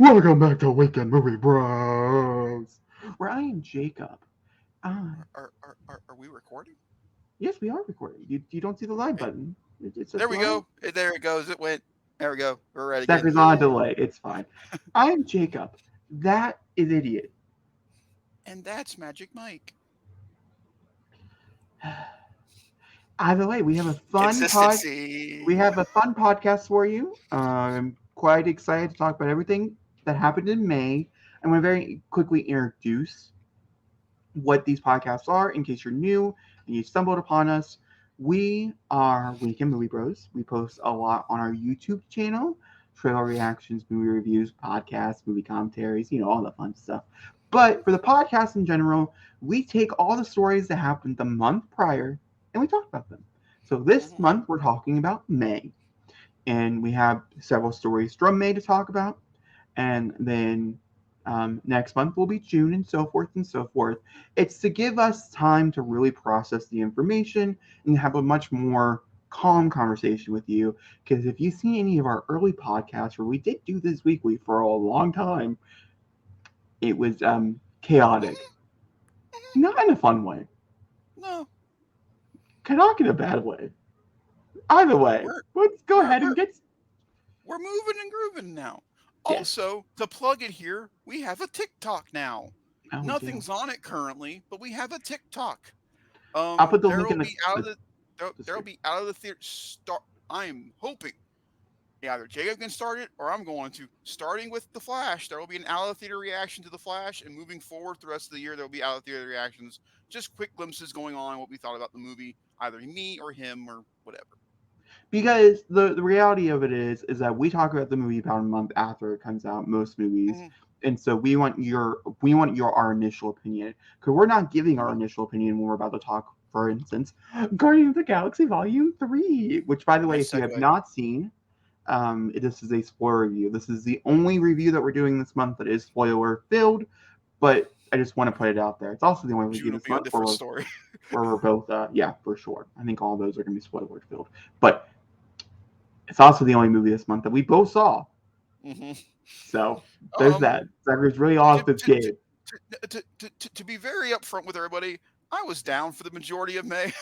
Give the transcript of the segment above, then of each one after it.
Welcome back to Weekend Movie Bros, where I am Jacob. Uh, Are we recording? yes, we are recording. You don't see the live Hey, button. It says there we live. go. There it goes. It went. There we go. We're ready again. Zachary's on a delay. It's fine. I am Jacob. That is idiot. And that's Magic Mike. Either way, we have a fun pod. We Consistency. have a fun podcast for you. I'm quite excited to talk about everything that happened in May. I'm going to very quickly introduce what these podcasts are in case you're new and you stumbled upon us. We are Weekend Movie Bros. We post a lot on our YouTube channel, trailer reactions, movie reviews, podcasts, movie commentaries, all the fun stuff. But for the podcast in general, we take all the stories that happened the month prior and we talk about them. So this Mhm. month we're talking about May, and we have several stories from May to talk about, and then next month will be June, and so forth and so forth. It's to give us time to really process the information and have a much more calm conversation with you. Because if you've seen any of our early podcasts, where we did do this weekly for a long time, it was chaotic, Mhm. Mhm. not in a fun way, No, not in a bad way. Either way, we're let's go we're ahead and we're get. we're moving and grooving now. Yes. Also, to plug it here, we have a TikTok now. Oh, we do. Nothing's on it currently, but we have a TikTok. I'll put the There link will in be out of the there'll description. be out of the theater. I'm hoping either Jacob can start it or I'm going to. Starting with The Flash, there will be an out of theater reaction to The Flash, and moving forward the rest of the year, there will be out of theater reactions. Just quick glimpses going on, what we thought about the movie, either me or him or whatever. Because the reality of it is that we talk about the movie about a month after it comes out, most movies. Hmm. And so we want your our initial opinion, because we're not giving our Hmm. initial opinion when we're about to talk, for instance, Guardians of the Galaxy Volume 3, which, by the way, Nice if you have segue. not seen, this is a spoiler review. This is the only review that we're doing this month that is spoiler filled, but I just want to put it out there. It's also the only review June will this be a month different story. where we're both, yeah, for sure. I think all those are going to be spoiler filled. But it's also the only movie this month that we both saw. Hmm. So there's Um, that. Zachari's really to, off his to, to, game. to be very upfront with everybody, I was down for the majority of May.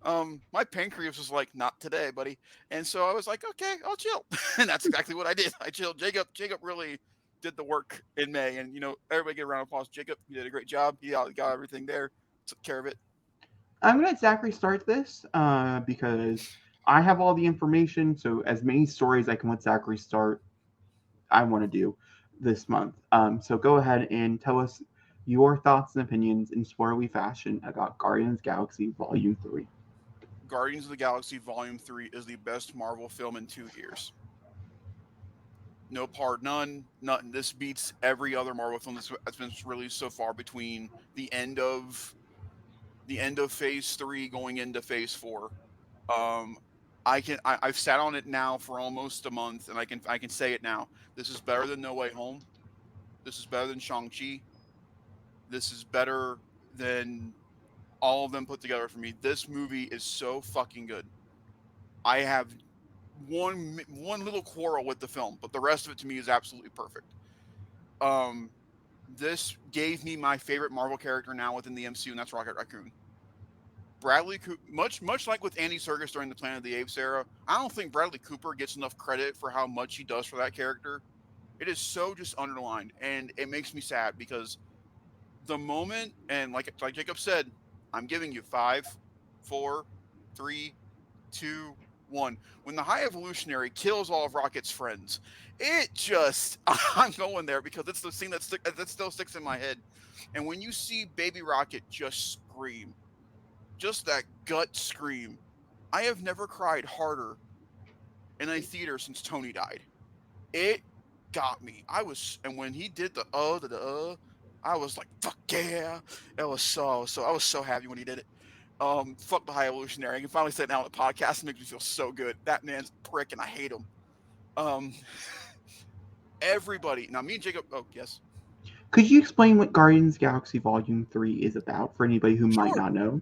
My pancreas was like, not today, buddy. And so I was like, okay, I'll chill. And that's exactly what I did. I chilled. Jacob really did the work in May. And, everybody get a round of applause. Jacob, you did a great job. He got everything there, took care of it. I'm going to let Zachary start this because I have all the information. So as many stories I can let Zachary start, I want to do this month. So go ahead and tell us your thoughts and opinions in spoilerly fashion about Guardians Galaxy Volume 3. Guardians of the Galaxy Volume 3 is the best Marvel film in 2 years. No part, none. Nothing. This beats every other Marvel film that's been released so far between the end of Phase 3 going into Phase 4. Um, I've sat on it now for almost a month, and I can say it now. This is better than No Way Home. This is better than Shang Chi. This is better than all of them put together for me. This movie is so fucking good. I have one little quarrel with the film, but the rest of it to me is absolutely perfect. Um, this gave me my favorite Marvel character now within the MCU, and that's Rocket Raccoon. Much like with Andy Serkis during the Planet of the Apes era, I don't think Bradley Cooper gets enough credit for how much he does for that character. It is so just underlined, and it makes me sad because the moment, and like Jacob said, I'm giving you five, four, three, two, one. When the High Evolutionary kills all of Rocket's friends, it just I'm going there because it's the scene that still sticks in my head. And when you see Baby Rocket just scream, just that gut scream, I have never cried harder in a theater since Tony died. It got me. And when he did I was like, fuck yeah. It was so, I was so happy when he did it. Fuck the High Evolutionary. I can finally say it now on the podcast. It makes me feel so good. That man's a prick and I hate him. Um, Everybody. Now, me and Jacob, oh, yes. Could you explain what Guardians Galaxy Volume 3 is about for anybody who might Sure. not know,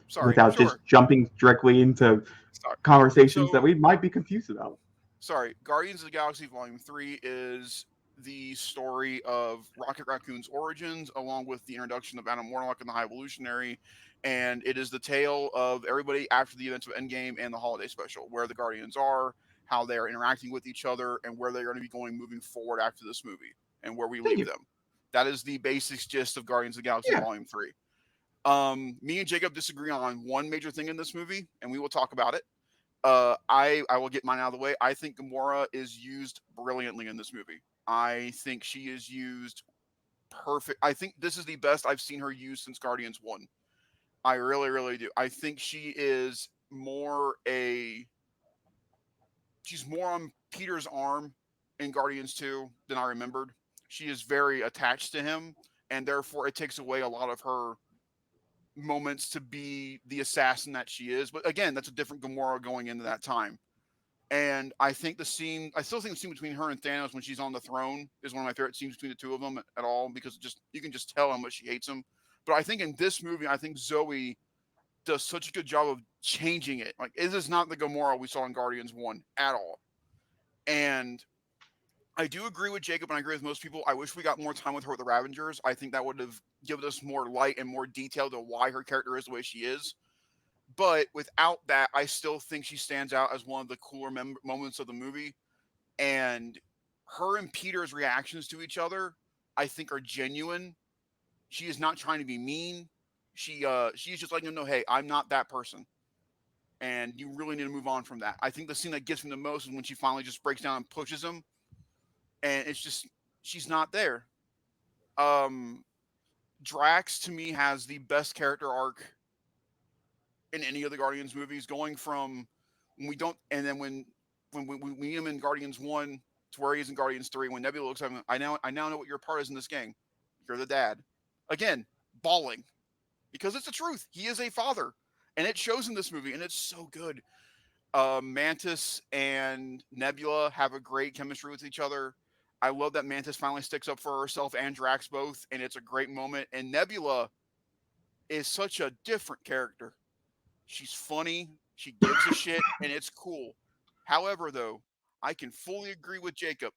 Sorry. without Sure. just jumping directly into Sorry. conversations that So, we might be confused about? sorry. Guardians of the Galaxy Volume 3 is the story of Rocket Raccoon's origins, along with the introduction of Adam Warlock and the High Evolutionary. And it is the tale of everybody after the events of Endgame and the holiday special, where the Guardians are, how they are interacting with each other, and where they're going to be going moving forward after this movie, and where we Thank leave you. them. That is the basic gist of Guardians of the Galaxy Yeah. Volume 3. Me and Jacob disagree on one major thing in this movie, and we will talk about it. I will get mine out of the way. I think Gamora is used brilliantly in this movie. I think she is used perfect. I think this is the best I've seen her used since Guardians 1. I really, really do. I think she is more a she's more on Peter's arm in Guardians 2 than I remembered. She is very attached to him, and therefore it takes away a lot of her moments to be the assassin that she is. But again, that's a different Gamora going into that time. And I think I still think the scene between her and Thanos when she's on the throne is one of my favorite scenes between the two of them at all, because you can just tell how much she hates him. But I think in this movie, I think Zoe does such a good job of changing it. Like, it is not the Gamora we saw in Guardians 1 at all. And I do agree with Jacob, and I agree with most people. I wish we got more time with her with the Ravengers. I think that would have given us more light and more detail to why her character is the way she is. But without that, I still think she stands out as one of the cooler moments of the movie. And her and Peter's reactions to each other, I think, are genuine. She is not trying to be mean. She's just letting him know, hey, I'm not that person, and you really need to move on from that. I think the scene that gets me the most is when she finally just breaks down and pushes him, and it's just she's not there. Um, Drax to me has the best character arc in any of the Guardians movies, going from when we don't, and then when we meet him in Guardians 1 to where he is in Guardians 3. When Nebula looks at him, I now know what your part is in this gang. You're the dad. Again, bawling because it's the truth. He is a father, and it shows in this movie, and it's so good. Mantis and Nebula have a great chemistry with each other. I love that Mantis finally sticks up for herself and Drax both, and it's a great moment. And Nebula is such a different character. She's funny, she gives a shit, and it's cool. However, though, I can fully agree with Jacob.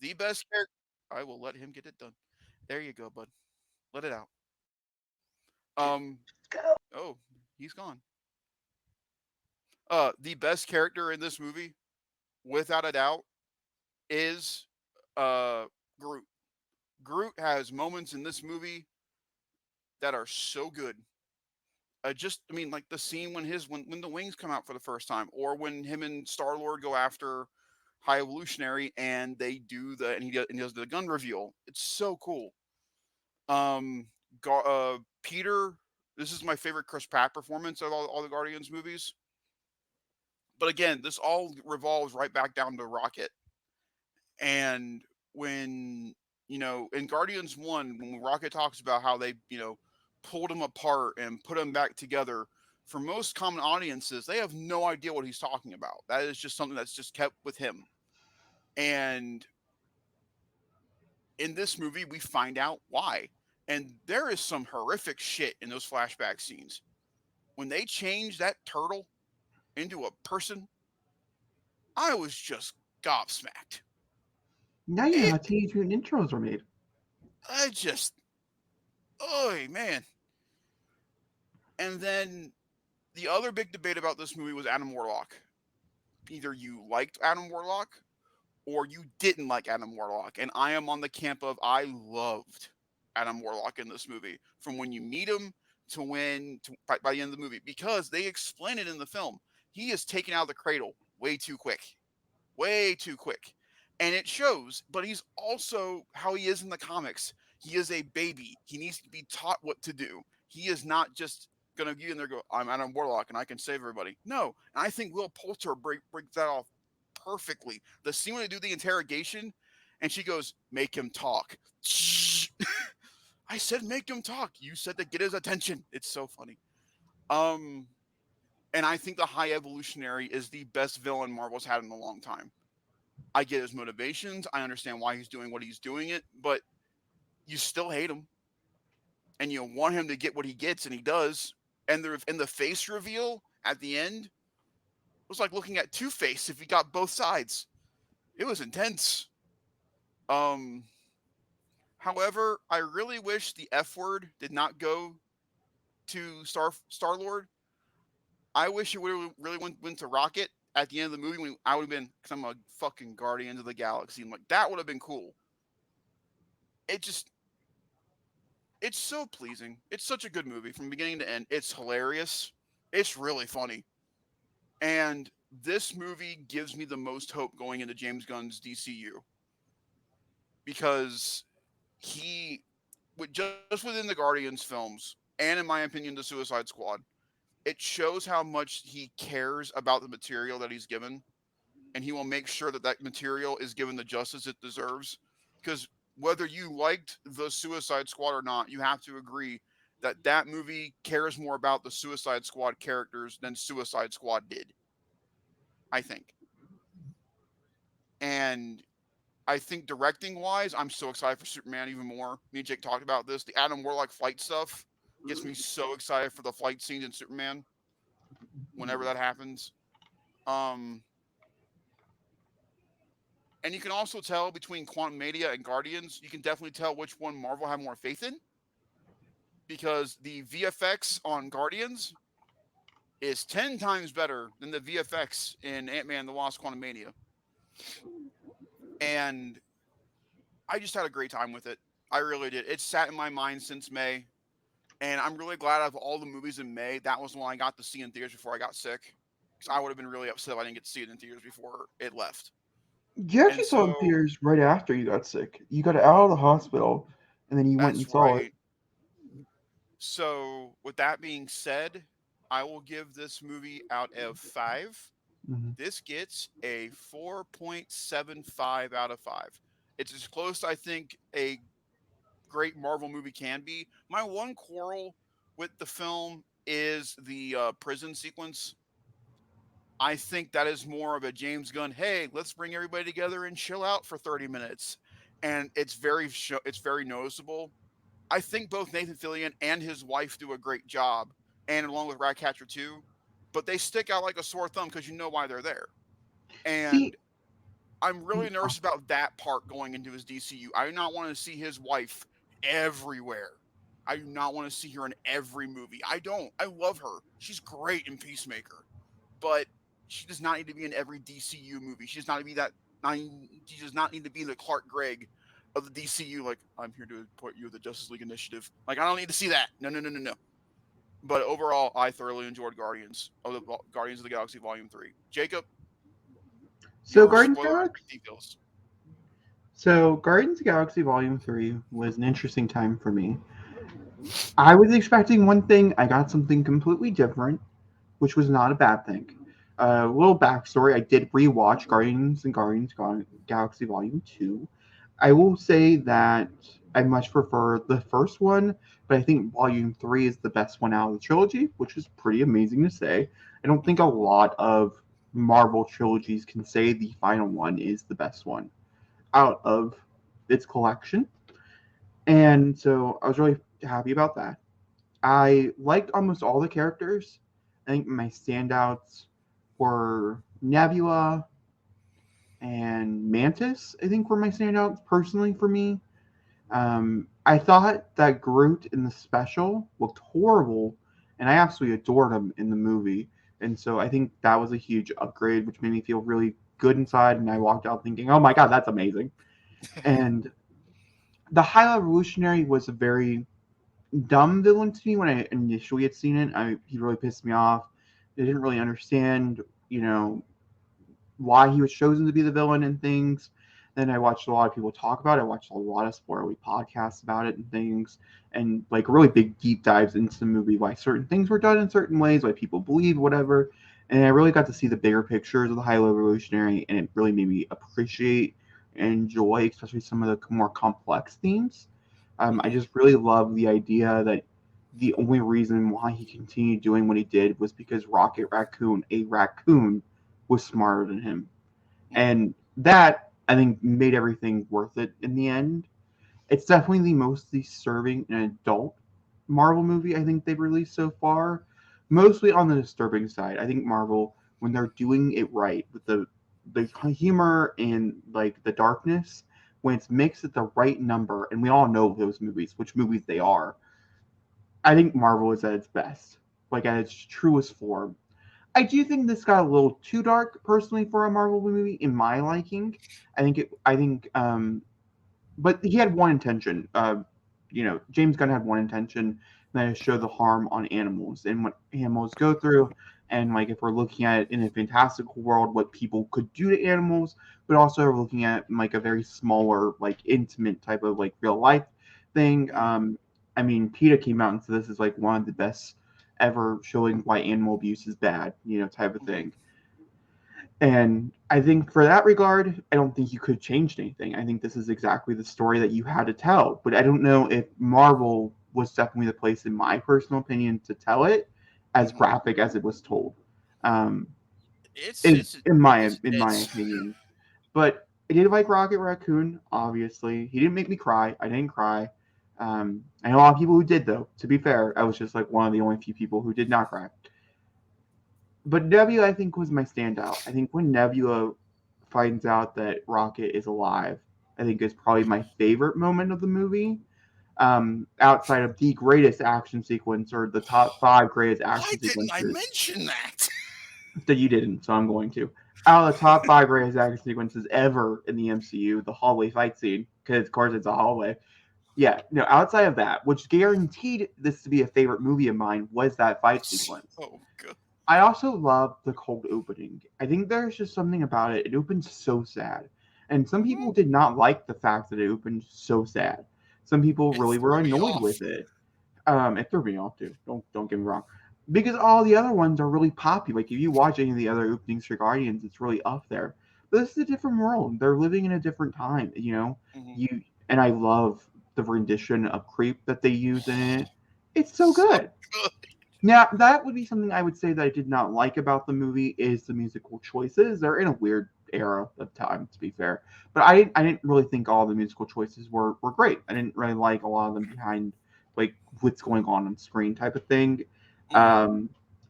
The best character. I will let him get it done. There you go, bud. Let it out. Um. Go. Oh, he's gone. The best character in this movie, without a doubt, is uh Groot. Groot has moments in this movie that are so good. I mean, like the scene when the wings come out for the first time, or when him and Star Lord go after High Evolutionary and they do and he does the gun reveal. It's so cool. Um, Peter. This is my favorite Chris Pratt performance of all the Guardians movies. But again, this all revolves right back down to Rocket. And when, in Guardians 1, when Rocket talks about how they, pulled him apart and put him back together, for most common audiences, they have no idea what he's talking about. That is just something that's just kept with him. And in this movie, we find out why. And there is some horrific shit in those flashback scenes. When they change that turtle into a person, I was just gobsmacked. Now you know It, how Teenage Mutant intros are made. I just, oh man. And then the other big debate about this movie was Adam Warlock. Either you liked Adam Warlock or you didn't like Adam Warlock. And I am on the camp of I loved Adam Warlock in this movie, from when you meet him to by the end of the movie, because they explain it in the film. He is taken out of the cradle way too quick. Way too quick. And it shows, but he's also how he is in the comics. He is a baby. He needs to be taught what to do. He is not just going to get in there and go, I'm Adam Warlock and I can save everybody. No. And I think Will Poulter breaks that off perfectly. The scene when they do the interrogation and she goes, make him talk. I said, make him talk. You said to get his attention. It's so funny. Um, and I think the High Evolutionary is the best villain Marvel's had in a long time. I get his motivations. I understand why he's doing what he's doing it, but you still hate him, and you want him to get what he gets, and he does. And the face reveal at the end was like looking at Two Face if he got both sides. It was intense. Um, However, I really wish the F word did not go to Star Lord. I wish it would have really went to Rocket at the end of the movie. When I would have been, because I'm a fucking Guardian of the Galaxy. I'm like, that would have been cool. It just, it's so pleasing. It's such a good movie from beginning to end. It's hilarious. It's really funny. And this movie gives me the most hope going into James Gunn's DCU because he, just within the Guardians films, and in my opinion, the Suicide Squad, it shows how much he cares about the material that he's given, and he will make sure that that material is given the justice it deserves. Because whether you liked the Suicide Squad or not, you have to agree that that movie cares more about the Suicide Squad characters than Suicide Squad did. I think, and I think directing wise, I'm so excited for Superman even more. Me and Jake talked about this. The Adam Warlock flight stuff gets me so excited for the flight scenes in Superman whenever that happens. Um, and you can also tell between Quantum Mania and Guardians, you can definitely tell which one Marvel had more faith in because the VFX on Guardians is 10 times better than the VFX in Ant-Man and the Wasp Quantumania. And I just had a great time with it. I really did. It sat in my mind since May. And I'm really glad out of all the movies in May, that was the one I got to see in theaters before I got sick. Because I would have been really upset if I didn't get to see it in theaters before it left. You And actually saw it in so theaters right after you got sick. You got out of the hospital, and then you went and that's saw it. right. So, with that being said, I will give this movie out of 5. Hmm. This gets a 4.75 out of 5. It's as close, I think, a great Marvel movie can be. My one quarrel with the film is the prison sequence. I think that is more of a James Gunn, hey, let's bring everybody together and chill out for 30 minutes. And it's very noticeable. I think both Nathan Fillion and his wife do a great job, and along with Ratcatcher too. But they stick out like a sore thumb because you know why they're there. See, And I'm really nervous about that part going into his DCU. I do not want to see his wife everywhere. I do not want to see her in every movie. I don't. I love her. She's great in Peacemaker, but she does not need to be in every DCU movie. She does not need to be that. She does not need to be the Clark Gregg of the DCU. Like, I'm here to support you with the Justice League Initiative. Like, I don't need to see that. No, no, no, no, no. But overall, I thoroughly enjoyed Guardians of the Galaxy Volume 3. Jacob, so your Guardians spoiler Galaxy. details. So Guardians of the Galaxy Volume 3 was an interesting time for me. I was expecting one thing, I got something completely different, which was not a bad thing. A little backstory: I did rewatch Guardians Galaxy Volume 2. I will say that I much prefer the first one, but I think Volume 3 is the best one out of the trilogy, which is pretty amazing to say. I don't think a Mm-hmm. lot of Marvel trilogies can say the final one is the best one out of its collection. And so I was really happy about that. I liked almost all the characters. I think my standouts were Nebula and Mantis, I think were my standouts personally for me. I thought that Groot in the special looked horrible, and I absolutely adored him in the movie. And so I think that was a huge upgrade, which made me feel really good inside. And I walked out thinking, oh my God, that's amazing. And the High Revolutionary was a very dumb villain to me when I initially had seen it. He really pissed me off. I didn't really understand, you know, why he was chosen to be the villain and things. Then I watched a lot of people talk about it. I watched a lot of spoilery podcasts about it and things, and like really big deep dives into the movie, why certain things were done in certain ways, why people believe whatever. And I really got to see the bigger pictures of the High Revolutionary, and it really made me appreciate and enjoy, especially some of the more complex themes. I Mm-hmm. just really love the idea that the only reason why he continued doing what he did was because Rocket Raccoon, a raccoon, was smarter than him. Mm-hmm. And that, I think, made everything worth it in the end. It's definitely the most disturbing and adult Marvel movie I think they've released so far. Mostly on the disturbing side. I think Marvel, when they're doing it right with the humor and like the darkness, when it's mixed at the right number, and we all know those movies, which movies they are, I think Marvel is at its best, like at its truest form. I do think this got a little too dark personally for a Marvel movie in my liking. But he had one intention. James Gunn had one intention, and that is show the harm on animals and what animals go through, and like if we're looking at it in a fantastical world, what people could do to animals, but also we're looking at like a very smaller, like intimate type of like real life thing. I mean, PETA came out and said this is like one of the best ever showing why animal abuse is bad, type of thing. And I think for that regard, I don't think you could have changed anything. I think this is exactly the story that you had to tell. But I don't know if Marvel was definitely the place, in my personal opinion, to tell it as graphic as it was told. Um, in my opinion. But I did like Rocket Raccoon, obviously. He didn't make me cry. I didn't cry. I know a lot of people who did, though. To be fair, I was just like one of the only few people who did not cry. But Nebula, I think, was my standout. I think when Nebula finds out that Rocket is alive, I think is probably my favorite moment of the movie. Outside of the greatest action sequence or the top 5 greatest action sequences. Why didn't I mention that? That you didn't, so I'm going to. Out of the top 5 greatest action sequences ever in the MCU, the hallway fight scene, because of course it's a hallway. Yeah, no, outside of that, which guaranteed this to be a favorite movie of mine, was that fight sequence. Oh, God. I also love the cold opening. I think there's just something about it. It opens so sad. And some people did not like the fact that it opened so sad. Some people really were annoyed with it. It threw me off too. Don't get me wrong. Because all the other ones are really poppy. Like if you watch any of the other openings for Guardians, it's really up there. But this is a different world. They're living in a different time, and I love the rendition of Creep that they use in it. It's so good. Now, that would be something I would say that I did not like about the movie is the musical choices. They're in a weird era of time, to be fair. But I didn't really think all the musical choices were great. I didn't really like a lot of them behind like what's going on screen type of thing. I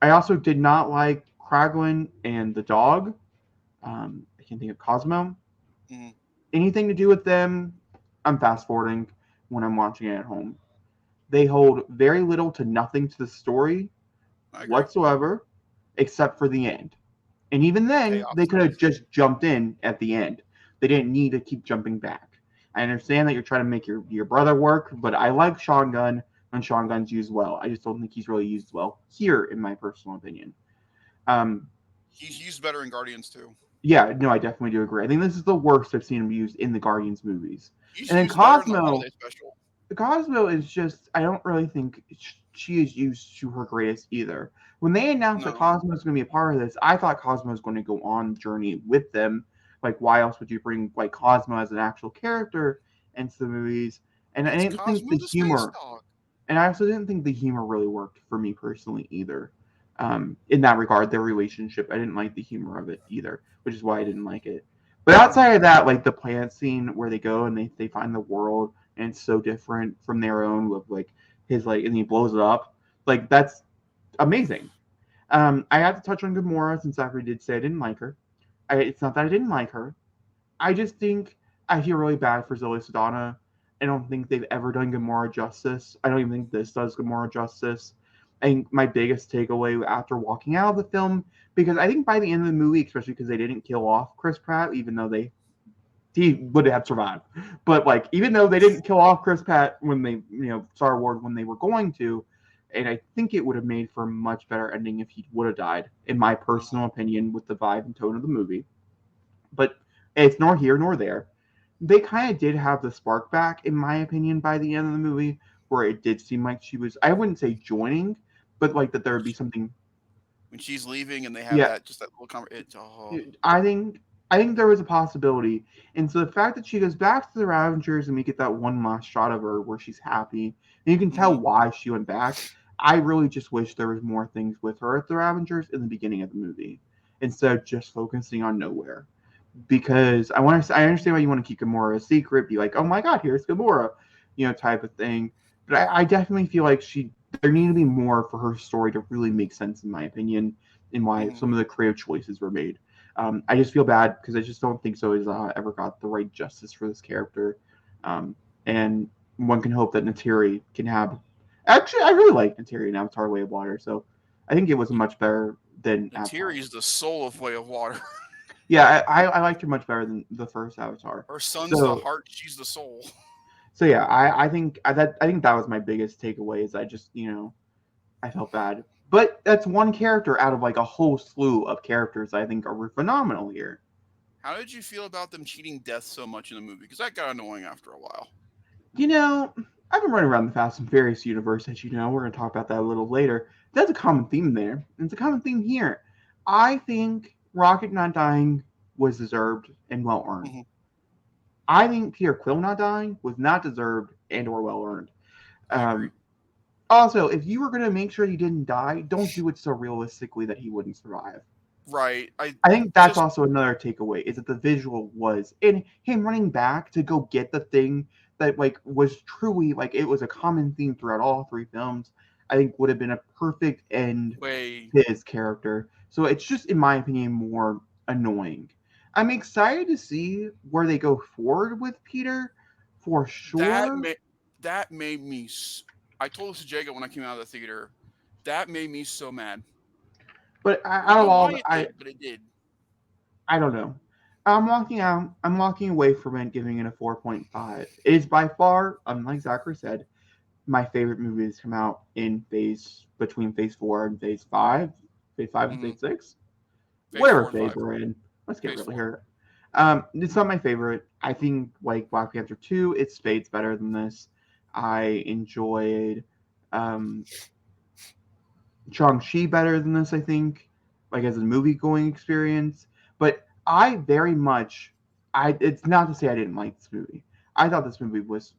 also did not like Kraglin and the dog. I can't think of Cosmo. Anything to do with them, I'm fast forwarding when I'm watching it at home. They hold very little to nothing to the story whatsoever, except for the end. And even then, they could have just jumped in at the end. They didn't need to keep jumping back. I understand that you're trying to make your brother work, but I like Sean Gunn when Sean Gunn's used well. I just don't think he's really used well here, in my personal opinion. He's used better in Guardians too. Yeah, no, I definitely do agree. I think this is the worst I've seen him used in the Guardians movies. He's and then used better in the Holiday Special. Cosmo is just, I don't really think she is used to her greatest either. When they announced that Cosmo is going to be a part of this, I thought Cosmo was going to go on the journey with them. Like, why else would you bring like Cosmo as an actual character into the movies? And I didn't think the humor, and I also didn't think the humor really worked for me personally either. In that regard, their relationship, I didn't like the humor of it either, which is why I didn't like it. But outside of that, like the plant scene where they go and they find the world, and it's so different from their own with like his like, and he blows it up. Like that's amazing. I have to touch on Gamora since Zachary did say I didn't like her. It's not that I didn't like her. I just think I feel really bad for Zoe Saldana. I don't think they've ever done Gamora justice. I don't even think this does Gamora justice. I think my biggest takeaway after walking out of the film, because I think by the end of the movie, especially because they didn't kill off Chris Pratt, even though he would have survived. But like, even though they didn't kill off Chris Pratt when they, Star Wars when they were going to, and I think it would have made for a much better ending if he would have died, in my personal opinion, with the vibe and tone of the movie. But it's nor here nor there. They kind of did have the spark back, in my opinion, by the end of the movie, where it did seem like she was, I wouldn't say joining, but like that there would be something. When she's leaving and they have that little conversation. I think there was a possibility. And so the fact that she goes back to the Ravengers and we get that one last shot of her where she's happy, and you can tell why she went back. I really just wish there was more things with her at the Ravengers in the beginning of the movie, instead of just focusing on Nowhere. Because I understand why you want to keep Gamora a secret, be like, oh my god, here's Gamora, type of thing. But I definitely feel like there need to be more for her story to really make sense, in my opinion, and why some of the creative choices were made. I just feel bad because I just don't think Zoe's ever got the right justice for this character. And one can hope that Natiri can have. Actually, I really like Natiri in Avatar: Way of Water, so I think it was much better than Avatar. Natiri is the soul of Way of Water. Yeah, I liked her much better than the first Avatar. Her son's the So heart, she's the soul. so yeah, I think that was my biggest takeaway. Is I just I felt bad, but that's one character out of like a whole slew of characters I think are phenomenal here. How did you feel about them cheating death so much in the movie? Because that got annoying after a while. You know, I've been running around the Fast and Furious universe, as you know. We're going to talk about that a little later. That's a common theme there. And it's a common theme here. I think Rocket not dying was deserved and well earned. Mm-hmm. I think Peter Quill not dying was not deserved and or well earned. I agree. Also, if you were going to make sure he didn't die, don't do it so realistically that he wouldn't survive. Right. I think that's also another takeaway is that the visual was in him running back to go get the thing that like was truly like it was a common theme throughout all three films. I think would have been a perfect end way to his character. So it's just, in my opinion, more annoying. I'm excited to see where they go forward with Peter, for sure. that made me. I told this to Jacob when I came out of the theater. That made me so mad. But I don't know why it did, but it did. I don't know. I'm walking out. I'm walking away from it, giving it a 4.5. It is by far, unlike Zachary said, my favorite movie has come out in between phase 4 and phase 5, phase 5 and phase 6, whatever phase we're in. Let's get real here. It's not my favorite. I think like Black Panther 2, it's spades better than this. I enjoyed Shang-Chi better than this, I think, like as a movie going experience. But I very much, it's not to say I didn't like this movie. I thought this movie was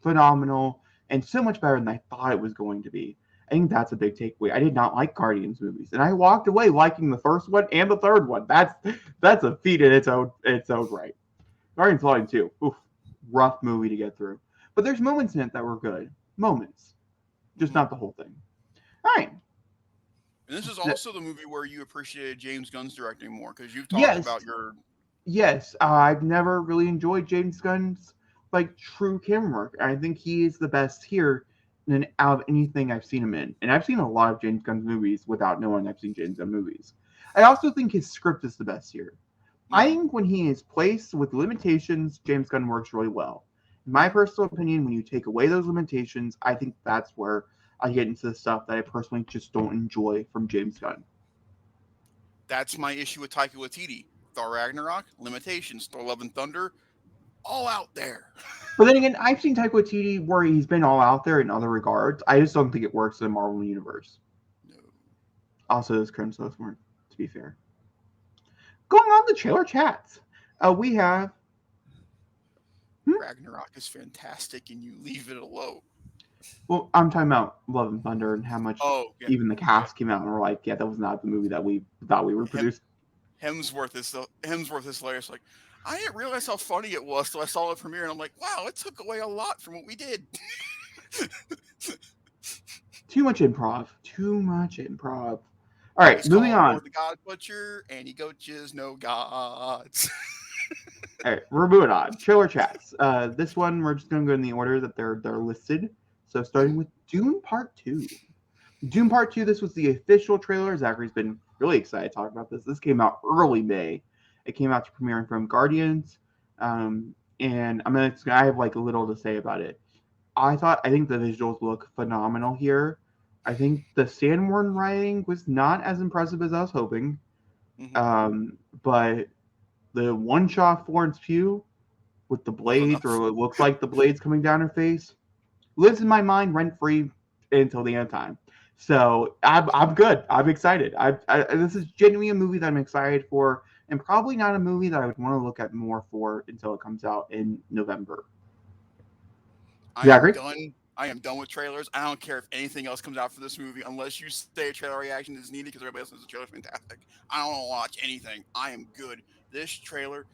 phenomenal and so much better than I thought it was going to be. I think that's a big takeaway. I did not like Guardians movies, and I walked away liking the first one and the third one. That's a feat in its own right. Guardians Volume 2, oof, rough movie to get through. But there's moments in it that were good. Moments. Just not the whole thing. All right. And this is also the movie where you appreciated James Gunn's directing more, because you've talked about your... Yes, I've never really enjoyed James Gunn's like true camera work. I think he is the best here than out of anything I've seen him in. And I've seen a lot of James Gunn's movies without knowing I've seen James Gunn movies. I also think his script is the best here. I think when he is placed with limitations, James Gunn works really well. In my personal opinion, when you take away those limitations, I think that's where I get into the stuff that I personally just don't enjoy from James Gunn. That's my issue with Taika Waititi. Thor Ragnarok, limitations. Thor Love and Thunder, all out there. But then again, I've seen Taika Waititi where he's been all out there in other regards. I just don't think it works in the Marvel universe. No. Also, those Crimson Souls weren't, to be fair. Going on the trailer chats, we have Ragnarok is fantastic, and you leave it alone. Well, I'm talking about Love and Thunder and how much even the cast came out and were like, yeah, that was not the movie that we thought we were producing. Hemsworth is hilarious. Like, I didn't realize how funny it was till I saw it premiere, and I'm like, wow, it took away a lot from what we did. Too much improv. All right, it's moving on. The God Butcher, and he coaches no gods. All right, we're moving on. Trailer chats. This one we're just gonna go in the order that they're listed. So starting with Dune Part 2. Dune Part 2, this was the official trailer. Zachary's been really excited to talk about this. This came out early May. It came out to premiere in Film Guardians. And I have like a little to say about it. I think the visuals look phenomenal here. I think the Sandworm writing was not as impressive as I was hoping. But the one-shot Florence Pugh with the blades, or it looks like the blades coming down her face, lives in my mind rent-free until the end of time. So I'm good. I'm excited. This is genuinely a movie that I'm excited for, and probably not a movie that I would want to look at more for until it comes out in November. I am done with trailers. I don't care if anything else comes out for this movie unless you say a trailer reaction is needed because everybody else says the trailer's fantastic. I don't want to watch anything. I am good. This trailer,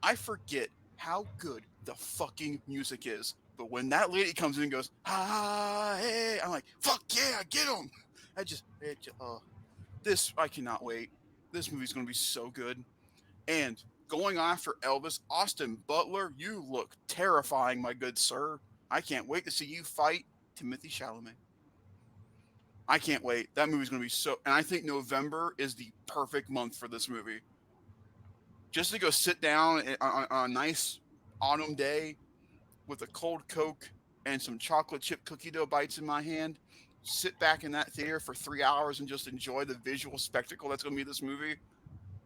I forget how good the fucking music is. But when that lady comes in and goes, ah, hey, I'm like, fuck yeah, get him. I cannot wait. This movie's going to be so good. And going after Elvis, Austin Butler, you look terrifying, my good sir. I can't wait to see you fight Timothy Chalamet. I can't wait. That movie's going to be so. And I think November is the perfect month for this movie. Just to go sit down on a nice autumn day with a cold Coke and some chocolate chip cookie dough bites in my hand, sit back in that theater for 3 hours and just enjoy the visual spectacle that's going to be this movie.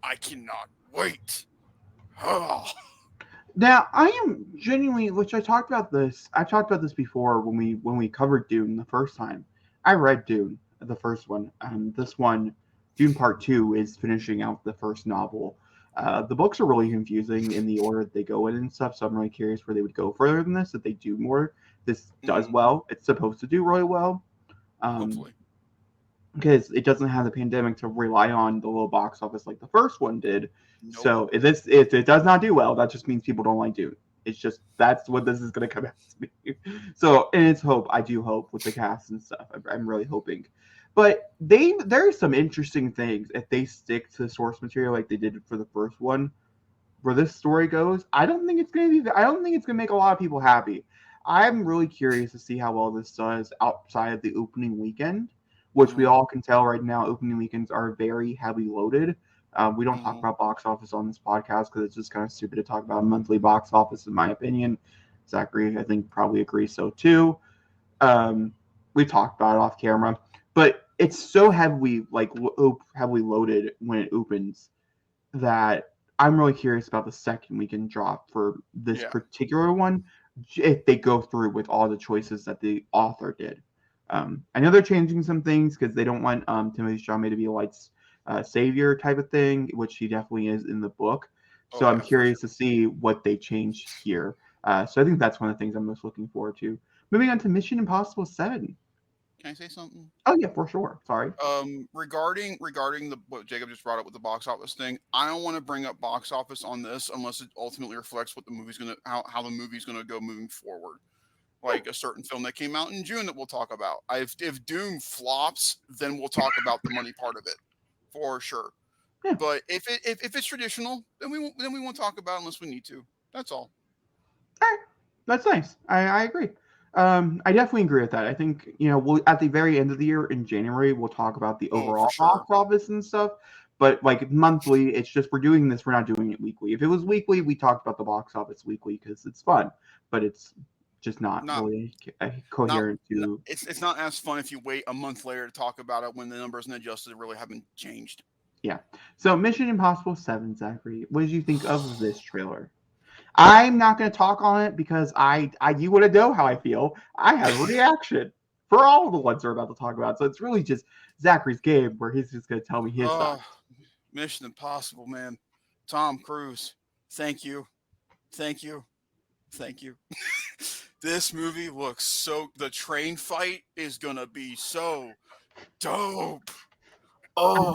I cannot wait. Oh. Now, I am genuinely, which I talked about this. I talked about this before when we covered Dune the first time. I read Dune, the first one. This one, Dune Part Two, is finishing out the first novel. The books are really confusing in the order that they go in and stuff. So I'm really curious where they would go further than this. If they do more, this does well. It's supposed to do really well. Hopefully. Because it doesn't have the pandemic to rely on the low box office like the first one did. Nope. So if it does not do well, that just means people don't like Dune. It's just that's what this is going to come out to be. So and it's hope. I do hope with the cast and stuff. I'm really hoping. But there are some interesting things if they stick to the source material like they did for the first one. Where this story goes, I don't think it's going to make a lot of people happy. I'm really curious to see how well this does outside of the opening weekend, which we all can tell right now. Opening weekends are very heavily loaded. We don't talk about box office on this podcast because it's just kind of stupid to talk about monthly box office, in my opinion. Zachary, I think, probably agrees so too. We talked about it off camera, but it's so heavily loaded when it opens that I'm really curious about the second weekend drop for this particular one, if they go through with all the choices that the author did. I know they're changing some things because they don't want Timothy Chalamet to be a white savior type of thing, which he definitely is in the book. So I'm curious to see what they change here. So I think that's one of the things I'm most looking forward to. Moving on to Mission Impossible 7. Can I say something? Oh yeah, for sure. Sorry. Regarding what Jacob just brought up with the box office thing, I don't want to bring up box office on this unless it ultimately reflects what the movie's gonna how the movie's gonna go moving forward. Like a certain film that came out in June that we'll talk about. If Doom flops, then we'll talk about the money part of it for sure. Yeah. But if it's traditional, then we won't talk about it unless we need to. That's all. All right, that's nice. I agree. I definitely agree with that. I think we'll at the very end of the year in January we'll talk about the overall box office and stuff. But like monthly, it's just we're doing this. We're not doing it weekly. If it was weekly, we talked about the box office weekly because it's fun. But it's just not really coherent to. It's not as fun if you wait a month later to talk about it when the numbers and adjusted really haven't changed. Yeah. So Mission Impossible 7, Zachary, what did you think of this trailer? I'm not going to talk on it because you want to know how I feel. I have a reaction for all of the ones we're about to talk about. So it's really just Zachary's game where he's just going to tell me his thoughts. Mission Impossible, man. Tom Cruise. Thank you. This movie looks the train fight is going to be so dope. Oh.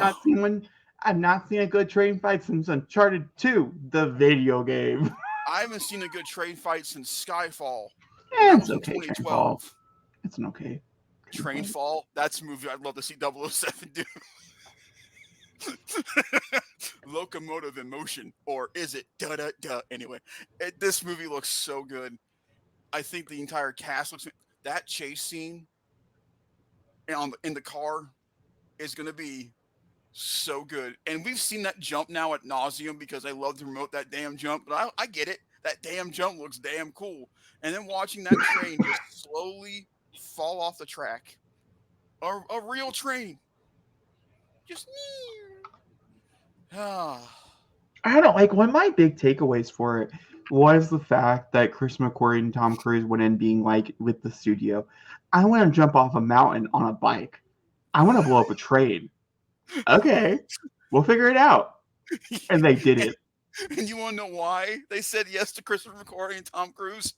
I've not seen a good train fight since Uncharted 2, the video game. I haven't seen a good train fight since Skyfall. It's okay, Trainfall. It's an okay. Trainfall? That's a movie I'd love to see 007 do. Locomotive in Motion. Or is it? Anyway, this movie looks so good. I think the entire cast looks... That chase scene in the car is going to be so good. And we've seen that jump now ad nauseum because I love to promote that damn jump. But I get it. That damn jump looks damn cool. And then watching that train just slowly fall off the track. A real train. Just... I don't know. Like, one of my big takeaways for it was the fact that Chris McQuarrie and Tom Cruise went in being like, with the studio, I want to jump off a mountain on a bike. I want to blow up a train. Okay, we'll figure it out. And they did it. And you want to know why they said yes to Christopher McQuarrie and Tom Cruise?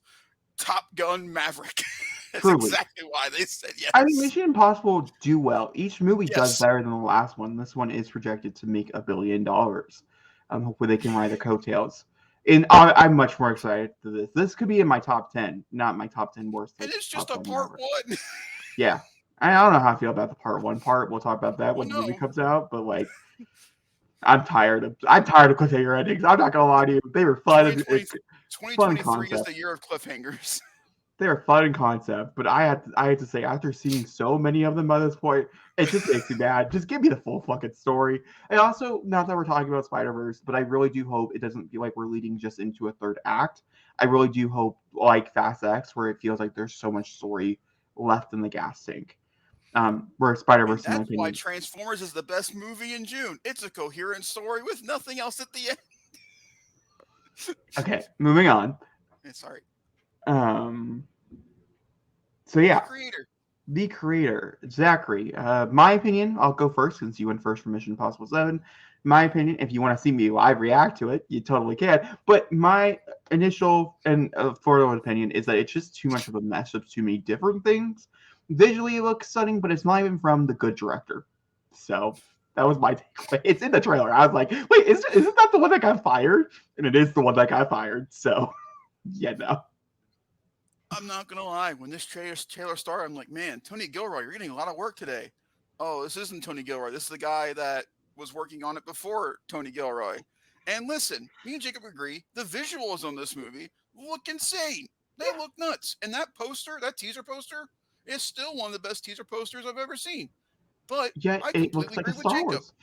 Top Gun Maverick. That's exactly why they said yes. I mean, Mission Impossible do well. Each movie does better than the last one. This one is projected to make $1 billion. Hopefully they can ride the coattails. And I'm much more excited for this. This could be in my top 10, not my top 10 worst. And it's just a part 1. Yeah. I don't know how I feel about the part 1 part. We'll talk about that when the movie comes out. But like, I'm tired of cliffhanger endings. I'm not gonna lie to you. They were fun. It's fun 2023 is concept. the year of cliffhangers. They are fun in concept, but I had to say, after seeing so many of them by this point, it just makes me mad. Just give me the full fucking story. And also, not that we're talking about Spider-Verse, but I really do hope it doesn't feel like we're leading just into a third act. I really do hope, like Fast X, where it feels like there's so much story left in the gas tank. Where And Spider-Verse, in my that's why opinion. Transformers is the best movie in June. It's a coherent story with nothing else at the end. Okay, moving on. Sorry. Um, so The yeah, creator. the creator, Zachary. My opinion, I'll go first since you went first for Mission Impossible 7. My opinion, if you want to see me live react to it, you totally can. But my initial and forward opinion is that it's just too much of a mess of too many different things. Visually, it looks stunning, but it's not even from the good director. So that was my takeaway. It's in the trailer. I was like, wait, isn't that the one that got fired? And it is the one that got fired. So, yeah, no. I'm not gonna lie. When this trailer started, I'm like, man, Tony Gilroy, you're getting a lot of work today. Oh, this isn't Tony Gilroy. This is the guy that was working on it before Tony Gilroy. And listen, me and Jacob agree. The visuals on this movie look insane. They look nuts. And that poster, that teaser poster, is still one of the best teaser posters I've ever seen. But Yeah, I it looks completely like a agree with Star Jacob. Wars.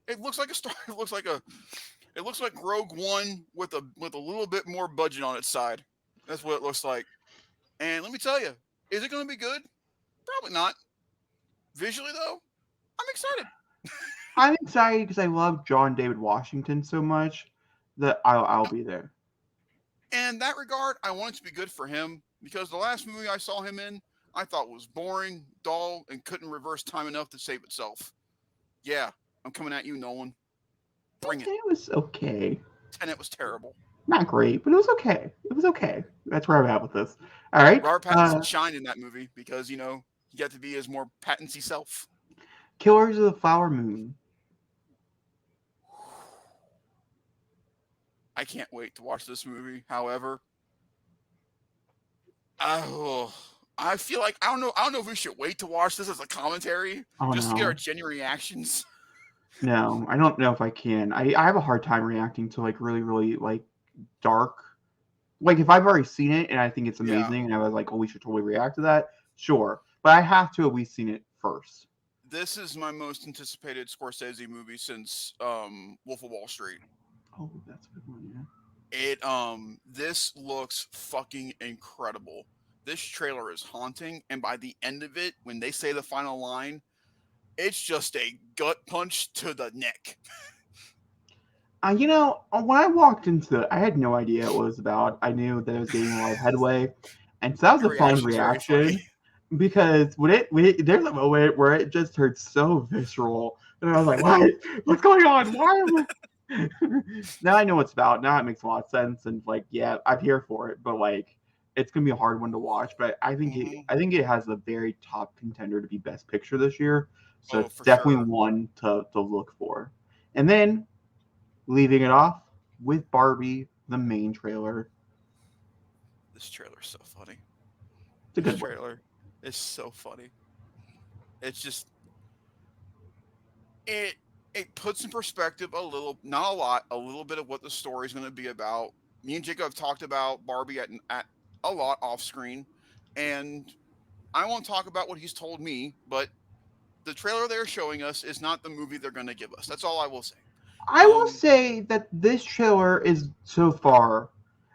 It looks like a star. It looks like Rogue One with a little bit more budget on its side. That's what it looks like. And let me tell you, is it going to be good? Probably not. Visually, though, I'm excited. I'm excited because I love John David Washington so much that I'll be there. And in that regard, I want it to be good for him because the last movie I saw him in, I thought was boring, dull, and couldn't reverse time enough to save itself. Yeah, I'm coming at you, Nolan. Bring it. It was okay. Tenet was terrible. Not great, but it was okay. It was okay. That's where I'm at with this. All right. Robert Pattinson shined in that movie because, he got to be his more patency self. Killers of the Flower Moon. I can't wait to watch this movie. However, oh, I feel like I don't know if we should wait to watch this as a commentary Oh just to get our no. genuine reactions. No, I don't know if I can. I have a hard time reacting to like really, really like dark. Like if I've already seen it and I think it's Yeah, amazing and I was like, oh, we should totally react to that, sure. But I have to at least seen it first. this is my most anticipated Scorsese movie since Wolf of Wall Street. Oh, that's a good one, yeah. This looks fucking incredible. This trailer is haunting, and by the end of it, when they say the final line, it's just a gut punch to the neck. When I walked into it, I had no idea what it was about. I knew that it was getting a lot of headway, and so that was Your a fun reaction's very funny. reaction because there's a moment where it just hurt so visceral, and I was like, "What? What's going on? Why am I?" Now I know what it's about. Now it makes a lot of sense, and like, yeah, I'm here for it. But like, it's gonna be a hard one to watch. But Mm-hmm. I think it has a very top contender to be Best Picture this year. So Oh, it's for definitely sure. one to look for. And then leaving it off with Barbie, the main trailer. This trailer's so funny. It's a This good one. trailer is so funny. It's just it it puts in perspective a little, not a lot, a little bit of what the story is going to be about. Me and Jacob have talked about Barbie at a lot off screen, and I won't talk about what he's told me, but the trailer they're showing us is not the movie they're going to give us. That's all I will say. I will Um, say that this trailer is so far,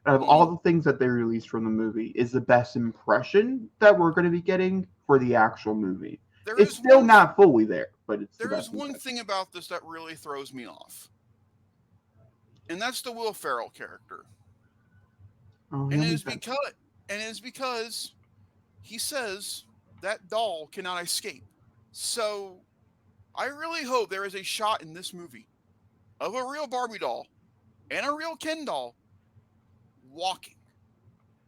out of all mhm. the things that they released from the movie, is the best impression that we're going to be getting for the actual movie. There It's is still one not fully there, but it's the there is best one impression. thing about this that really throws me off, and that's the Will Ferrell character. Oh, And he'll it be is fun. because he says that doll cannot escape. So I really hope there is a shot in this movie of a real Barbie doll and a real Ken doll walking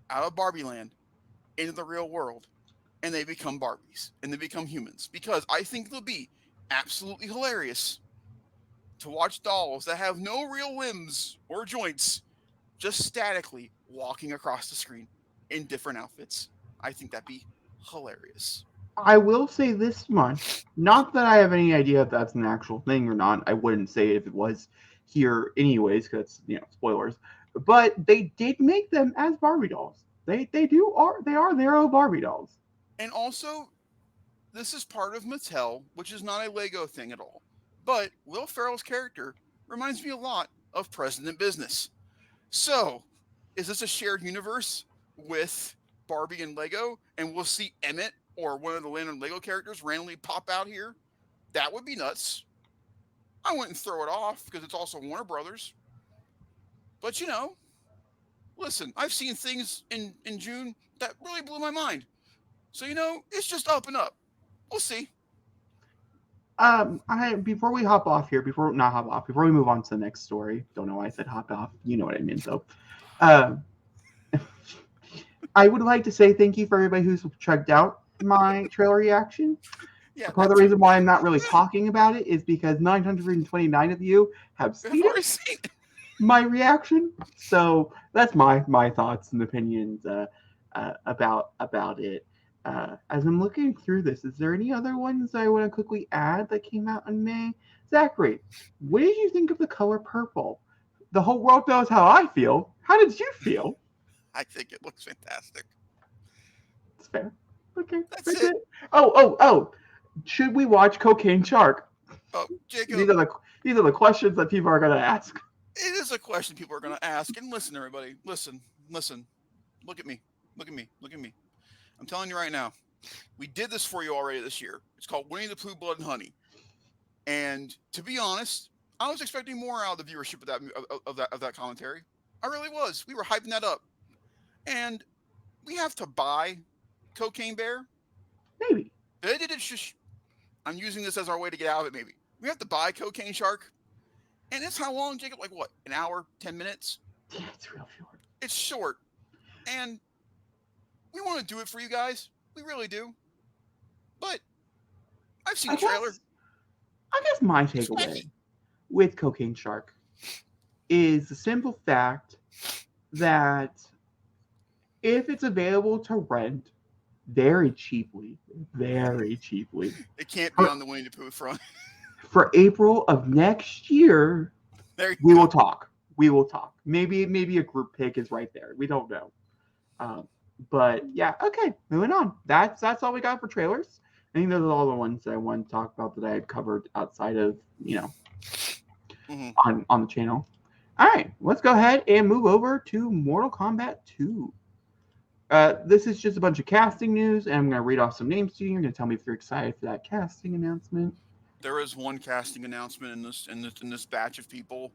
out of Barbie land into the real world, and they become Barbies and they become humans. Because I think it'll be absolutely hilarious to watch dolls that have no real limbs or joints just statically walking across the screen in different outfits. I think that'd be hilarious. I will say this much. Not that I have any idea if that's an actual thing or not. I wouldn't say if it was here anyways, because spoilers. But they did make them as Barbie dolls. They are their own Barbie dolls. And also, this is part of Mattel, which is not a Lego thing at all. But Will Ferrell's character reminds me a lot of President Business. So, is this a shared universe with Barbie and Lego? And we'll see Emmett or one of the Land of Lego characters randomly pop out here? That would be nuts. I wouldn't throw it off because it's also Warner Brothers. But listen, I've seen things in June that really blew my mind. So, it's just up and up. We'll see. Before we hop off here, before we move on to the next story. Don't know why I said hop off. You know what I meant though. I would like to say thank you for everybody who's checked out my trailer reaction. Yeah. Part of the reason why I'm not really talking about it is because 929 of you have seen my reaction. So that's my thoughts and opinions about it. As I'm looking through this, is there any other ones I want to quickly add that came out in May? Zachary, what did you think of the color purple? The whole world knows how I feel. How did you feel? I think it looks fantastic. It's fair. Okay. That's it. Oh. Should we watch Cocaine Shark? Oh, Jacob. These are the questions that people are going to ask. It is a question people are going to ask. And listen, everybody. Listen. Look at me. I'm telling you right now. We did this for you already this year. It's called Winnie the Pooh, Blood and Honey. And to be honest, I was expecting more out of the viewership of that commentary. I really was. We were hyping that up. And we have to buy Cocaine Bear. Maybe. I'm using this as our way to get out of it, maybe. We have to buy Cocaine Shark. And it's how long, Jacob? Like what? An hour? 10 minutes? Yeah, it's real short. It's short. And we want to do it for you guys. We really do. But I've seen the trailer. I guess my takeaway with Cocaine Shark is the simple fact that if it's available to rent very cheaply, it can't be on the Winnie the Pooh front. For April of next year, we will talk. Maybe a group pick is right there. We don't know. But yeah, okay, moving on. That's all we got for trailers. I think those are all the ones that I want to talk about that I had covered outside of on the channel. All right, let's go ahead and move over to Mortal Kombat 2. This is just a bunch of casting news, and I'm going to read off some names to you. You're going to tell me if you're excited for that casting announcement. There is one casting announcement in this batch of people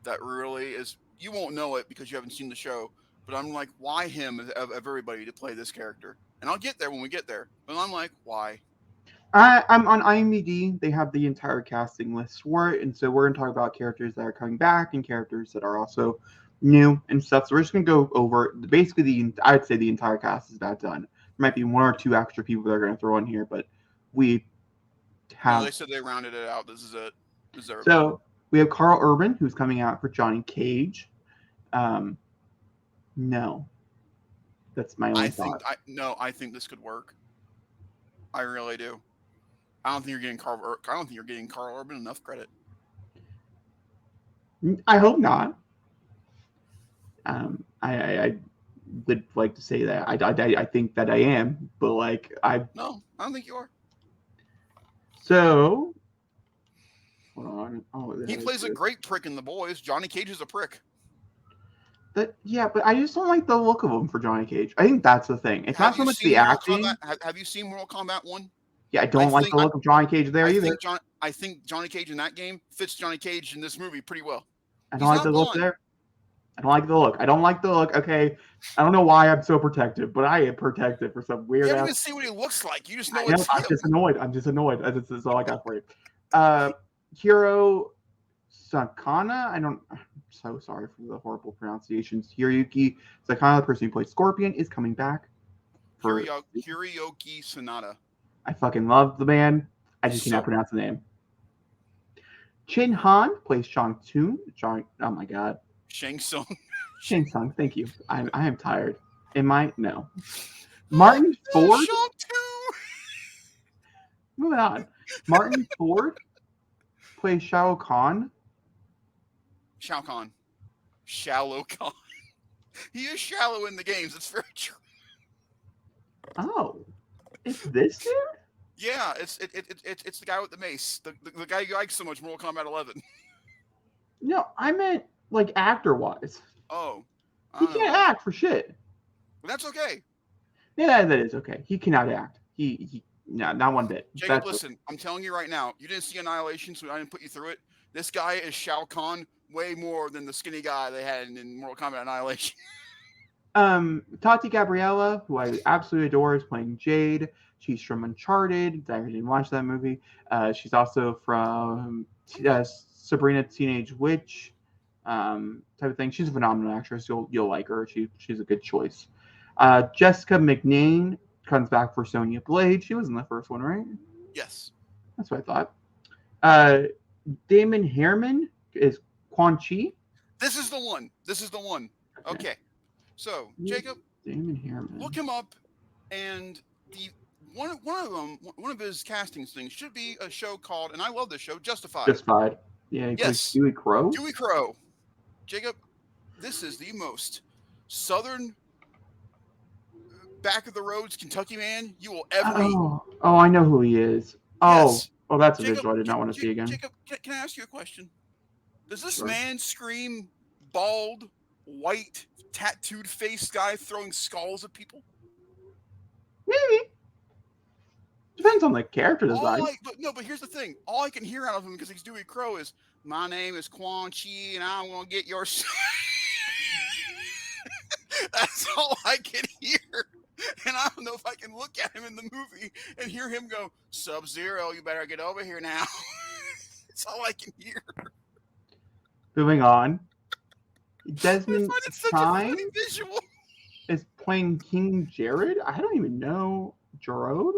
that really is. You won't know it because you haven't seen the show. But I'm like, why him of everybody to play this character? And I'll get there when we get there. But I'm like, why? I'm on IMDb. They have the entire casting list for it. And so we're going to talk about characters that are coming back and characters that are also new and stuff. So we're just going to go over basically I'd say the entire cast is about done. There might be one or two extra people that are going to throw in here, but we have. No, they said they rounded it out. This is it. So we have Carl Urban, who's coming out for Johnny Cage. No, that's my only thought. I think this could work. I really do. I don't think you're getting Carl Urban enough credit. I hope not. I would like to say that I think that I am, but no, I don't think you are. So hold on. Oh, he plays a great prick in The Boys. Johnny Cage is a prick. But I just don't like the look of him for Johnny Cage. I think that's the thing. It's not so much the acting. Have you seen Mortal Kombat 1? Yeah, I don't like the look of Johnny Cage there either. I think Johnny Cage in that game fits Johnny Cage in this movie pretty well. I don't like the look there. I don't like the look. Okay, I don't know why I'm so protective, but I am protective for some weird. You don't even see what he looks like. You just know it's him. I'm just annoyed. That's all I got for you. Hiro Sakana. I'm so sorry for the horrible pronunciations. Hiroyuki Sakana, the person who played Scorpion, is coming back. Hiroyuki Sanada. I fucking love the man. I just cannot pronounce the name. Chin Han plays Shang Tsung. Oh my god. Shang Tsung. Shang Tsung. Thank you. I am tired. Am I? No. Martin Ford. Moving on. Martin Ford plays Shao Kahn. Shao Kahn. Shallow Kahn. He is shallow in the games. It's very true. Oh, it's this dude? Yeah, it's the guy with the mace. The guy you like so much, Mortal Kombat 11. No, I meant like actor-wise. Oh. I He don't can't know. act for shit. But that's okay. Yeah, that is okay. He cannot act. No, not one bit. Jacob, listen, I'm telling you right now, you didn't see Annihilation, so I didn't put you through it. This guy is Shao Kahn way more than the skinny guy they had in Mortal Kombat Annihilation. Tati Gabriella, who I absolutely adore, is playing Jade. She's from Uncharted. I didn't watch that movie. She's also from Sabrina Teenage Witch, type of thing. She's a phenomenal actress. You'll like her. She's a good choice. Jessica McNane comes back for Sonya Blade. She was in the first one, right? Yes. That's what I thought. Damon Herman is Quan Chi. This is the one. Okay. So, Jacob, Damon Herman. look him up, and one of his casting things should be a show called, and I love this show, Justified. Yeah, he yes. plays Dewey Crow. Dewey Crow. Jacob, this is the most southern, back of the roads Kentucky man you will ever meet. Oh, I know who he is. Yes. Oh, that's a visual I did not want to see again. Jacob, can I ask you a question? Does this man scream bald, white, tattooed face guy throwing skulls at people? Maybe. Depends on the character design. But here's the thing. All I can hear out of him because he's Dewey Crow is, my name is Quan Chi and I want to get your... That's all I can hear. And I don't know if I can look at him in the movie and hear him go, Sub-Zero, you better get over here now. That's all I can hear. Moving on. Desmond Stein is playing King Jared. I don't even know. Gerard?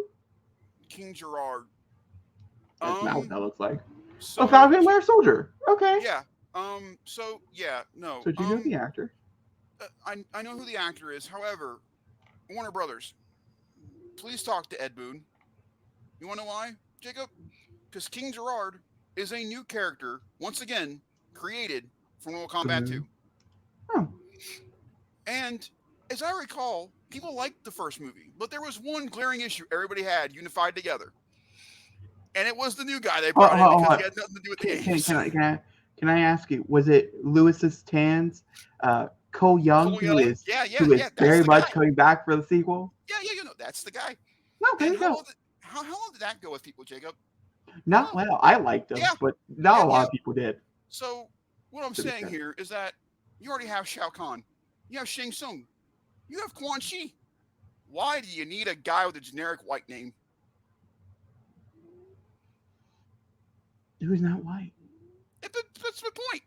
King Gerard. That's not what that looks like. So, Falcon and Winter Soldier. Okay. Yeah. So do you know the actor? I know who the actor is. However, Warner Brothers, please talk to Ed Boon. You want to know why, Jacob? Because King Gerard is a new character, once again, created for Mortal Kombat 2. Oh. And as I recall, people liked the first movie, but there was one glaring issue everybody had unified together. And it was the new guy they brought in because he had nothing to do with the games. Can I ask you, was it Lewis's Tan's Cole Young, who is very much coming back for the sequel? Yeah, that's the guy. Okay, how long did that go with people, Jacob? Not well. I liked him, but not a lot of people did. So what I'm saying here is that you already have Shao Kahn. You have Shang Tsung. You have Quan Chi. Why do you need a guy with a generic white name? Who's not white? That's my point.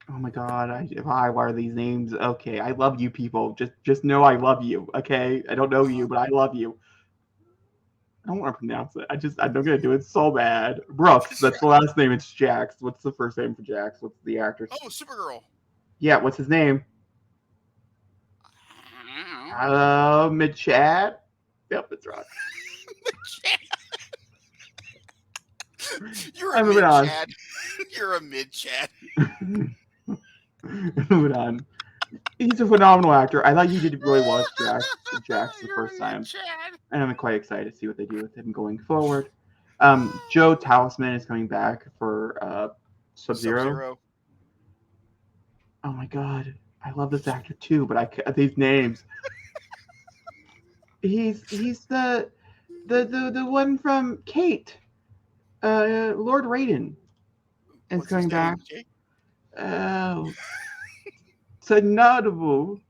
Oh my God! Why are these names? Okay, I love you people. Just know I love you. Okay, I don't know you, but I love you. I don't want to pronounce it. I'm gonna do it so bad. Brooks. That's the last name. It's Jax. What's the first name for Jax? What's the actor? Oh, Supergirl. Yeah. What's his name? Mid-Chad. Yep, that's right. You're a mid-Chad. You're a mid-Chad. Moving on. He's a phenomenal actor. I thought you did really well as Jax the first time. And I'm quite excited to see what they do with him going forward. Joe Talisman is coming back for Sub-Zero. Oh my God. I love this actor too, but these names. He's the one from Kate. Lord Raiden is coming back. Oh. Senotable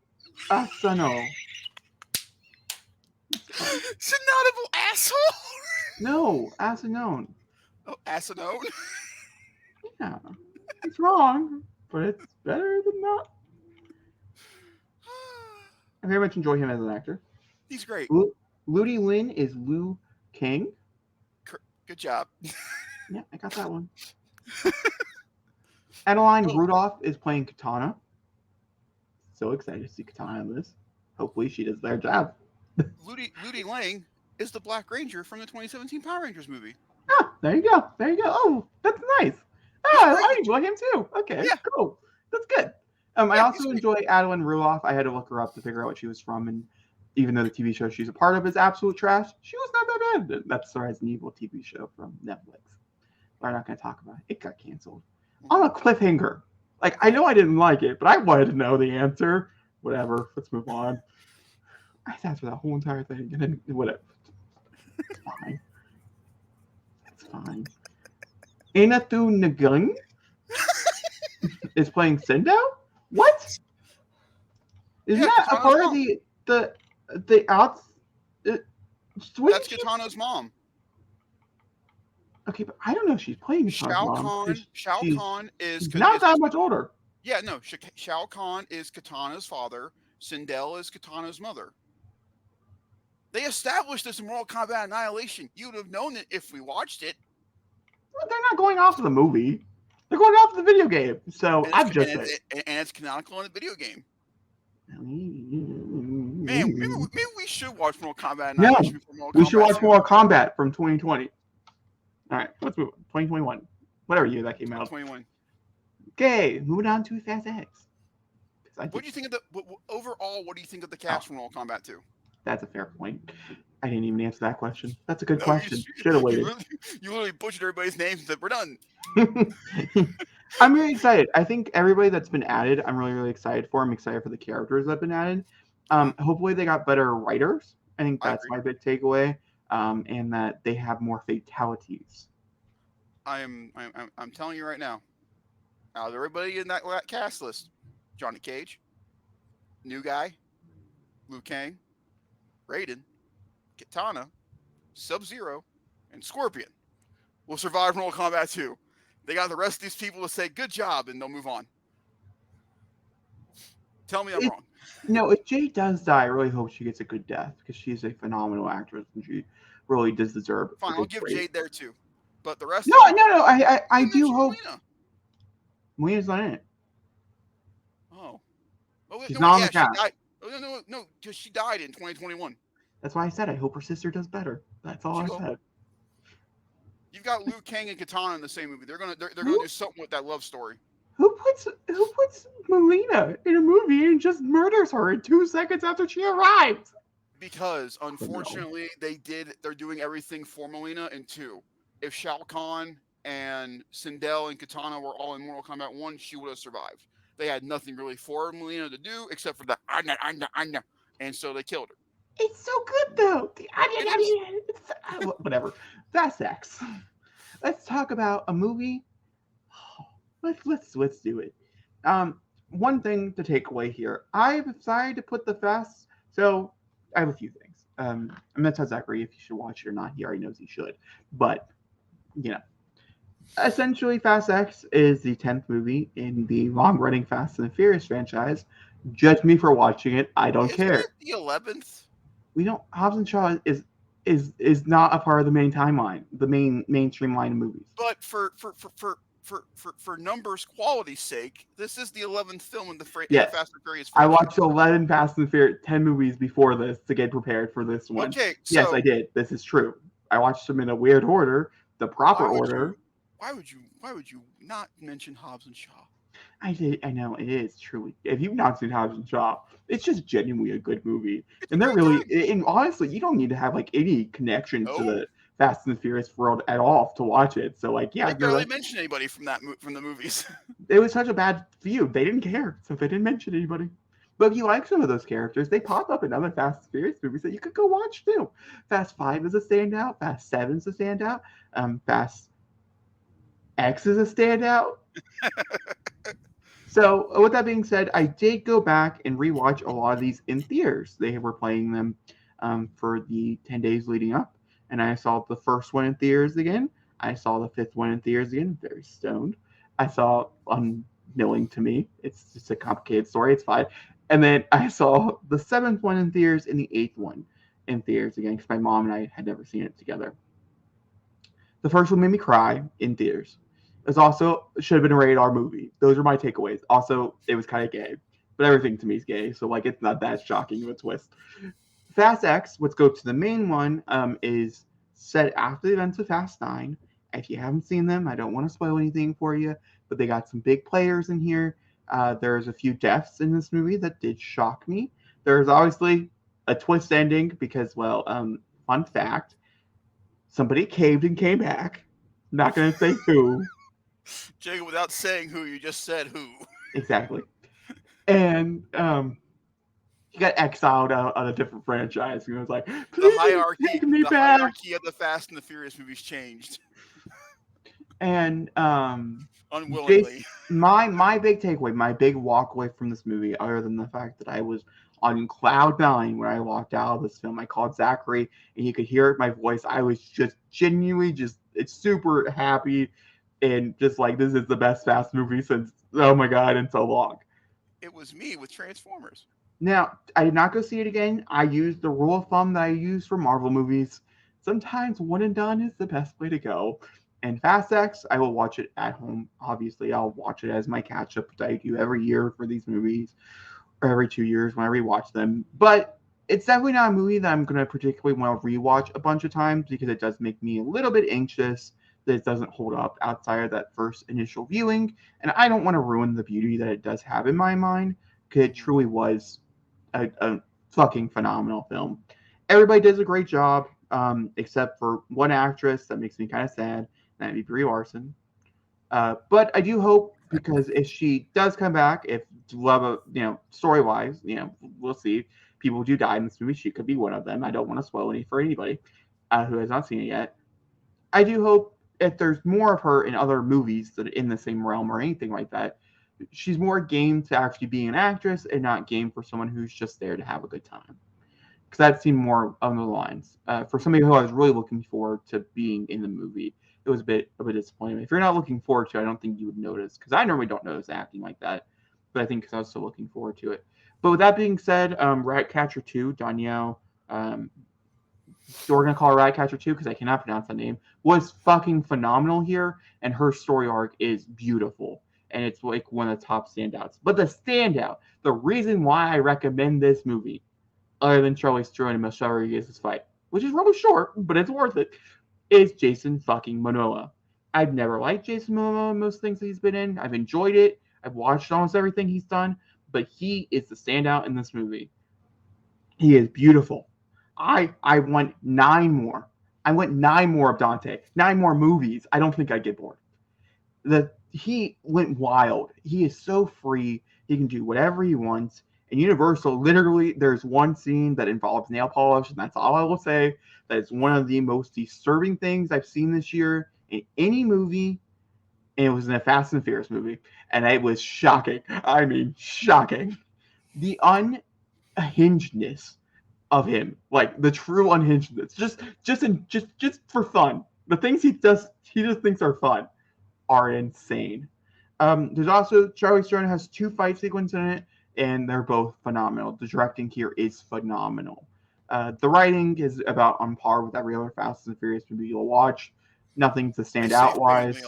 Asano. Senotable asshole? No, Asanone. Oh, Asanone? Yeah. It's wrong, but it's better than not. I very much enjoy him as an actor. He's great. Ludi Lin is Liu Kang. Good job. Yeah, I got that one. Adeline Rudolph is playing Katana. So excited to see Katana in this. Hopefully she does their job. Ludi Lang is the Black Ranger from the 2017 Power Rangers movie. Ah, there you go. There you go. Oh, that's nice. He's Ah, I great. enjoy him too. Okay, Yeah, cool. That's good. I yeah, he's also great. enjoy Adeline Ruloff. I had to look her up to figure out what she was from, and even though the TV show she's a part of is absolute trash, she was not that bad. That's the Resident Evil TV show from Netflix. We're not going to talk about it. It got canceled on Hmm. a cliffhanger. Like, I know I didn't like it, but I wanted to know the answer. Whatever. Let's move on. I sat through that whole entire thing, and then whatever. It's fine. It's fine. Inatu Nagun is playing Sendo? What? Isn't Yeah, that a Katana's part of mom. the outs? That's Wouldn't she? Katana's mom. Okay, but I don't know if she's playing Katana's mom. Shao Kahn She's not that much older. yeah, no, Shao Kahn is Katana's father. Sindel is Katana's mother. They established this in Mortal Kombat Annihilation. You would have known it if we watched it. But they're not going off of the movie. They're going off of the video game. So And I'm just saying. it's canonical in the video game. Man, Man, maybe we should watch Mortal Kombat no, Annihilation before Mortal we Kombat should watch 2. Mortal Kombat from 2020. All right, let's move on. 2021. Whatever year that came out. 2021. Okay, moving on to Fast X. What do you think of overall? What do you think of the cast from Mortal Kombat 2? That's a fair point. I didn't even answer that question. That's a good No, question. Should have waited. You literally butchered everybody's names and said we're done. I'm really excited. I think everybody that's been added, I'm really, really excited for. I'm excited for the characters that have been added. Hopefully they got better writers. I think that's my big takeaway. And that they have more fatalities. I'm telling you right now. Out of everybody in that cast list, Johnny Cage, new guy, Liu Kang, Raiden, Kitana, Sub-Zero, and Scorpion will survive Mortal Kombat 2. They got the rest of these people to say good job and they'll move on. Tell me I'm wrong. No, if Jade does die, I really hope she gets a good death because she's a phenomenal actress and she really does deserve. Fine, I'll give Jade there too. But the rest No, I do hope Melina's not in it. Oh. She's not on the cast. No, because she died in 2021. That's why I said I hope her sister does better. That's all I said. You've got Liu Kang and Katana in the same movie. They're gonna do something with that love story. Who puts Melina in a movie and just murders her in 2 seconds after she arrives? Because unfortunately they're doing everything for Melina in 2. If Shao Kahn and Sindel and Katana were all in Mortal Kombat 1, she would have survived. They had nothing really for Melina to do except for the Anya, and so they killed her. It's so good though. Whatever. That's X. Let's talk about a movie. Let's do it. One thing to take away here. I've decided to put the Fast. So I have a few things. I'm gonna tell Zachary if he should watch it or not. He already knows he should. But essentially, Fast X is the 10th movie in the long-running Fast and the Furious franchise. Judge me for watching it. I don't care. Isn't it the 11th? We don't. Hobbs and Shaw is not a part of the main timeline, the mainstream line of movies. But for numbers quality's sake, this is the 11th film in the Fast and Furious franchise. I watched 11 Fast and Furious 10 movies before this to get prepared for this one. Okay, yes, I did. This is true. I watched them in a weird order, the proper order. Why would you not mention Hobbs and Shaw? I did. I know it is truly. If you've not seen Hobbs and Shaw, it's just genuinely a good movie. And they're really, and honestly, you don't need to have like any connection to the Fast and the Furious world at all to watch it. So like, yeah, they barely mention anybody from the movies. It was such a bad view. They didn't care, so they didn't mention anybody. But if you like some of those characters, they pop up in other Fast and Furious movies that you could go watch too. Fast 5 is a standout. Fast 7 is a standout. Fast X is a standout. So with that being said, I did go back and rewatch a lot of these in theaters. They were playing them for the 10 days leading up. And I saw the first one in theaters again. I saw the 5th one in theaters again. Very stoned. I saw Unknowing to Me. It's just a complicated story. It's fine. And then I saw the 7th one in theaters and the 8th one in theaters again because my mom and I had never seen it together. The first one made me cry in theaters. It also should have been a rated R movie. Those are my takeaways. Also, it was kind of gay, but everything to me is gay, so like it's not that shocking of a twist. Fast X, let's go to the main one, is set after the events of Fast 9. If you haven't seen them, I don't want to spoil anything for you, but they got some big players in here. There's a few deaths in this movie that did shock me. There's obviously a twist ending because, well, fun fact, somebody caved and came back. Not going to say who. Jacob, without saying who, you just said who. Exactly. And he got exiled out of a different franchise. He was like, please take me back. Hierarchy of the Fast and the Furious movies changed. And unwillingly. My big takeaway, my big walk away from this movie, other than the fact that I was on cloud nine when I walked out of this film. I called Zachary, and you could hear it in my voice. I was just genuinely it's super happy, and just like, this is the best Fast movie since, oh my God, in so long. It was me with Transformers. Now, I did not go see it again. I used the rule of thumb that I use for Marvel movies. Sometimes one and done is the best way to go. And Fast X, I will watch it at home. Obviously, I'll watch it as my catch-up that I do every year for these movies, or every 2 years when I rewatch them. But it's definitely not a movie that I'm going to particularly want to rewatch a bunch of times, because it does make me a little bit anxious that it doesn't hold up outside of that first initial viewing. And I don't want to ruin the beauty that it does have in my mind, because it truly was a fucking phenomenal film. Everybody does a great job, except for one actress that makes me kind of sad. That'd be Brie Larson. But I do hope, because if she does come back, if love, story wise, we'll see. People do die in this movie. She could be one of them. I don't want to spoil any for anybody who has not seen it yet. I do hope if there's more of her in other movies that are in the same realm or anything like that, she's more game to actually being an actress and not game for someone who's just there to have a good time. Because that seemed more on the lines. For somebody who I was really looking forward to being in the movie, it was a bit disappointing. If you're not looking forward to it, I don't think you would notice, because I normally don't notice acting like that. But I think because I was so looking forward to it. But with that being said, Ratcatcher 2, Danielle, we're going to call her Ratcatcher 2 because I cannot pronounce that name, was fucking phenomenal here. And her story arc is beautiful. And it's like one of the top standouts. But the standout, the reason why I recommend this movie, other than Charlize Theron and Michelle Rodriguez's fight, which is really short, but it's worth it, is Jason fucking Momoa. I've never liked Jason Momoa in most things that he's been in. I've enjoyed it. I've watched almost everything he's done, but he is the standout in this movie. He is beautiful. I want 9 more. I want 9 more of Dante. 9 more movies. I don't think I'd get bored. He went wild. He is so free. He can do whatever he wants. And Universal, literally, there's one scene that involves nail polish, and that's all I will say. That is one of the most disturbing things I've seen this year in any movie. And it was in a Fast and Furious movie. And it was shocking. I mean, shocking. The unhingedness of him, like the true unhingedness, just for fun. The things he just thinks are fun are insane. There's also Charlize Theron has 2 fight sequences in it, and they're both phenomenal. The directing here is phenomenal. The writing is about on par with every other Fast and Furious movie you'll watch. Nothing to stand out wise,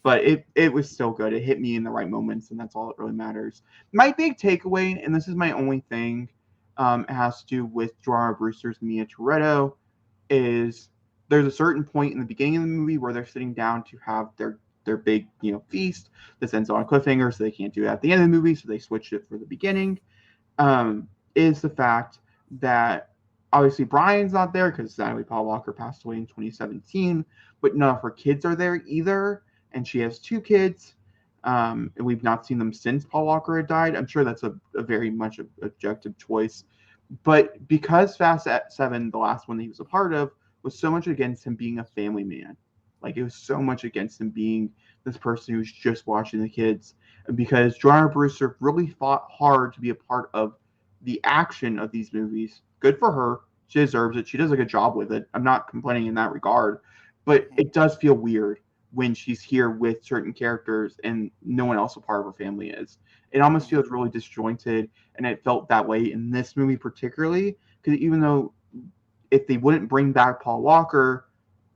but it was still good. It hit me in the right moments, and that's all that really matters. My big takeaway, and this is my only thing, has to do with Jordana Brewster's Mia Toretto, is there's a certain point in the beginning of the movie where they're sitting down to have their big feast. This ends on a cliffhanger, so they can't do it at the end of the movie, so they switched it for the beginning. Is the fact that obviously Brian's not there because Natalie Paul Walker passed away in 2017, but none of her kids are there either, and she has 2 kids. And we've not seen them since Paul Walker had died. I'm sure that's a very much objective choice. But because Fast 7, the last one that he was a part of, was so much against him being a family man. Like, it was so much against him being this person who's just watching the kids. And because Jordana Brewster really fought hard to be a part of the action of these movies. Good for her. She deserves it. She does a good job with it. I'm not complaining in that regard. But it does feel weird when she's here with certain characters and no one else a part of her family is. It almost feels really disjointed, and it felt that way in this movie particularly, because even though if they wouldn't bring back Paul Walker,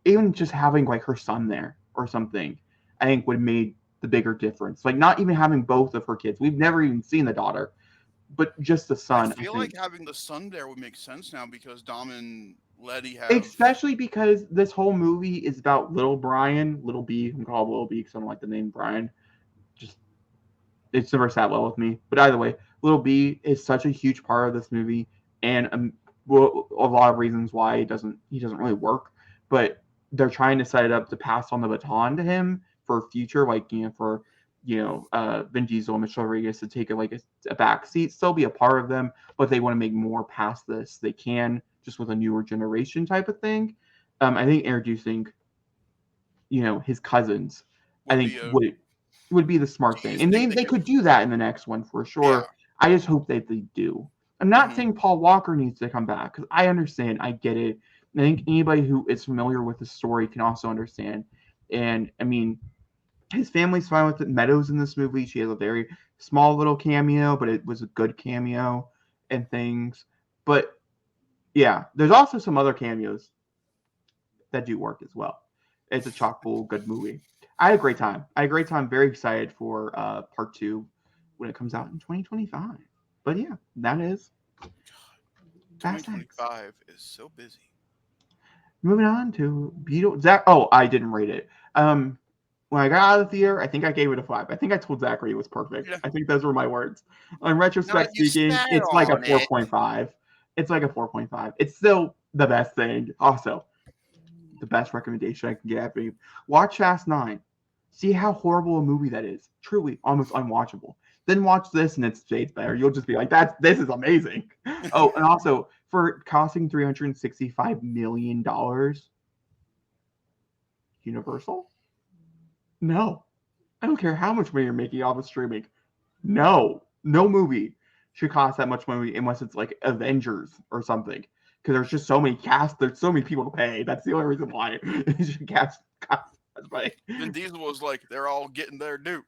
even just having like her son there or something, I think would have made the bigger difference. Like, not even having both of her kids. We've never even seen the daughter. but just the I son, I feel think. like having the son there would make sense now because Dom and Letty have. Especially because this whole movie is about little Brian, little B. I'm called little B because I don't like the name Brian. Just it's never sat well with me. But either way, little B is such a huge part of this movie, and well, a lot of reasons why he doesn't really work. But they're trying to set it up to pass on the baton to him for future, like for Vin Diesel and Michelle Rodriguez to take a back seat, still be a part of them, but they want to make more past this. They can just with a newer generation type of thing. I think introducing his cousins, I Would think be a. would be the smart Do you thing. And think they could do that in the next one for Yeah. sure. I just hope that they do. I'm not saying Paul Walker needs to come back because I understand. I get it. I think anybody who is familiar with the story can also understand. And I mean, his family's fine with it. Meadows in this movie, she has a very small little cameo, but it was a good cameo and things. But yeah, there's also some other cameos that do work as well. It's a chock full good movie. I had a great time. Very excited for part 2 when it comes out in 2025. But yeah, that is Fast X. 2025 is so busy. Moving on to Zach. Oh, I didn't rate it. When I got out of the theater, I think I gave it a 5. I think I told Zachary it was perfect. Yeah. I think those were my words. On retrospect you speaking, sat it's like a on it. 4.5. It's like a 4.5. It's still the best thing. Also, the best recommendation I can get at me. Watch Fast 9. See how horrible a movie that is. Truly, almost unwatchable. Then watch this and it's shades better. You'll just be like, this is amazing. Oh, and also for costing $365 million, Universal? No. I don't care how much money you're making off of streaming. No movie should cost that much money unless it's like Avengers or something. Because there's just so many cast, there's so many people to pay. That's the only reason why it should cost that money. Vin Diesel was like, they're all getting their due.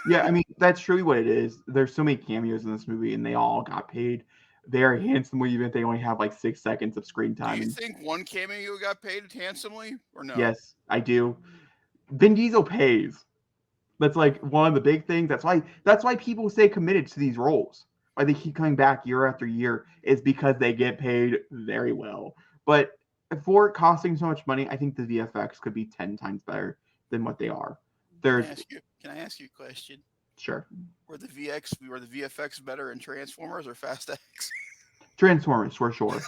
Yeah, I mean, that's truly what it is. There's so many cameos in this movie, and they all got paid very handsomely, even if they only have like 6 seconds of screen time. Do you think one cameo got paid handsomely or no? Yes, I do. Vin Diesel pays. That's like one of the big things. That's why people stay committed to these roles. Why they keep coming back year after year is because they get paid very well. But for it costing so much money, I think the VFX could be 10 times better than what they are. Can I ask you a question? Sure. Were the VFX better in Transformers or Fast X? Transformers for sure.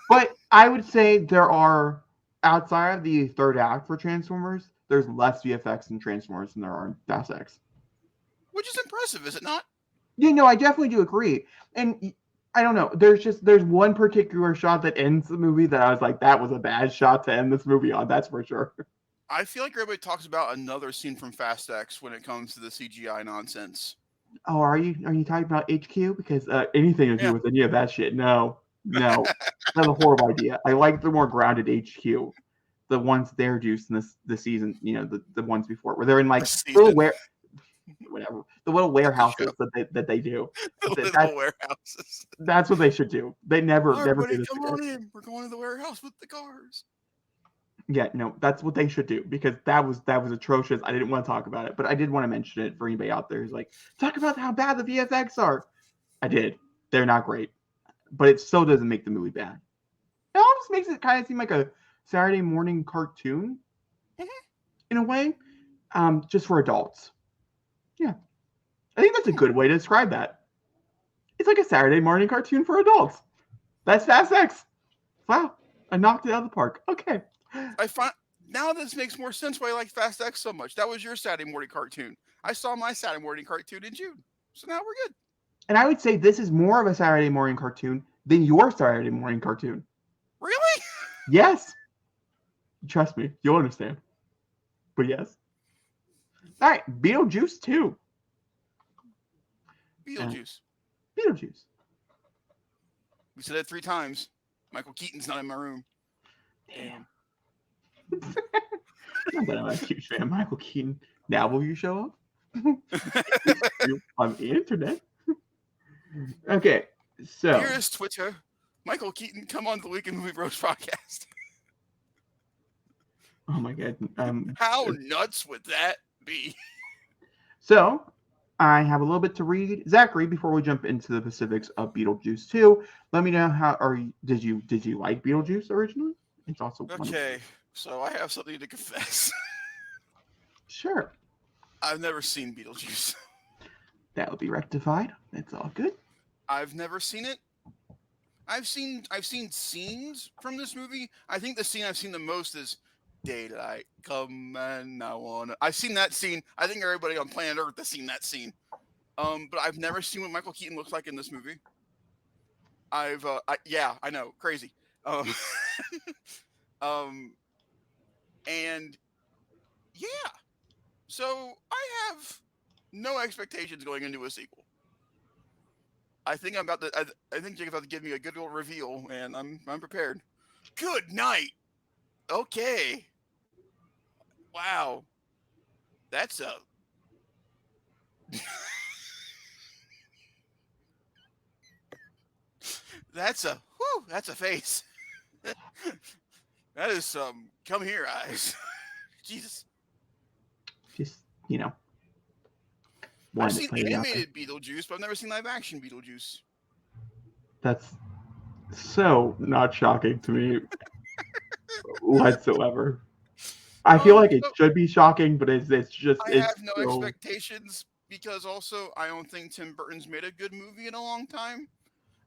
But I would say there are, outside of the third act for Transformers, there's less VFX in Transformers than there are in Fast X. Which is impressive, is it not? Yeah, no, I definitely do agree. And I don't know, there's one particular shot that ends the movie that I was like, that was a bad shot to end this movie on, that's for sure. I feel like everybody talks about another scene from Fast X when it comes to the CGI nonsense. Oh, are you talking about HQ? Because anything to do with any of that shit, no. That's a horrible idea. I like the more grounded HQ. The ones they're juiced in this season, the ones before, where they're in like little the little warehouses that they do. Little warehouses. That's what they should do. They never Everybody do this. Come on in. We're going to the warehouse with the cars. Yeah, no, that's what they should do because that was atrocious. I didn't want to talk about it, but I did want to mention it for anybody out there who's like, talk about how bad the VFX are. I did. They're not great, but it still doesn't make the movie bad. It almost makes it kind of seem like a Saturday morning cartoon in a way, just for adults. Yeah, I think that's a good way to describe that. It's like a Saturday morning cartoon for adults. That's Fast X. Wow, I knocked it out of the park. Okay. I find now this makes more sense why I like Fast X so much. That was your Saturday morning cartoon. I saw my Saturday morning cartoon in June, so now we're good. And I would say this is more of a Saturday morning cartoon than your Saturday morning cartoon. Really? Yes. Trust me, you'll understand. But yes. All right, Beetlejuice 2. Beetlejuice. Beetlejuice. We said it 3 times. Michael Keaton's not in my room. Damn. Not that I'm a huge fan of Michael Keaton. Now will you show up? On the internet. Okay, so here is Twitter. Michael Keaton, come on the Weekend Movie Bros podcast. Oh my god. How nuts would that be? So, I have a little bit to read. Zachary, before we jump into the specifics of Beetlejuice 2, let me know how did you like Beetlejuice originally? It's also wonderful. Okay, so I have something to confess. Sure. I've never seen Beetlejuice. That will be rectified. It's all good. I've never seen it. I've seen scenes from this movie. I think the scene I've seen the most is Daylight Come and I Wanna. I've seen that scene. I think everybody on planet Earth has seen that scene. But I've never seen what Michael Keaton looks like in this movie. Yeah, I know, crazy. Um, um, and yeah, so I have no expectations going into a sequel. I think I'm about to. I think Jacob's about to give me a good little reveal, and I'm prepared. Good night. Okay. Wow. That's a. That's a. Whew, that's a face. That is some. Come here, eyes. Jesus. Just, I've wanted to seen put it out there. animated Beetlejuice, but I've never seen live action Beetlejuice. That's so not shocking to me whatsoever. I feel like it So should be shocking, but I it's have no so. expectations because also I don't think Tim Burton's made a good movie in a long time.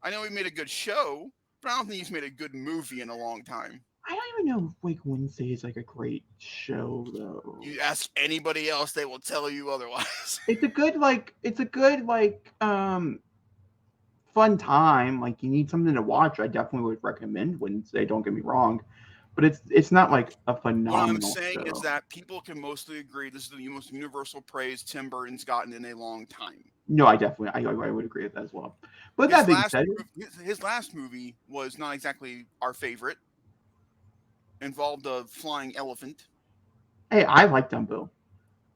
I know he made a good show, but I don't think he's made a good movie in a long time. I don't even know if Wake Wednesday is like a great show though. You ask anybody else, they will tell you otherwise. It's a good fun time. Like you need something to watch. I definitely would recommend Wednesday. Don't get me wrong, but it's not like a What I'm phenomenal saying is show. that people can mostly agree this is the most universal praise Tim Burton's gotten in a long time. No, I would agree with that as well. But His that being last said, his last movie was not exactly our favorite. Involved a flying elephant. hey, I like Dumbo.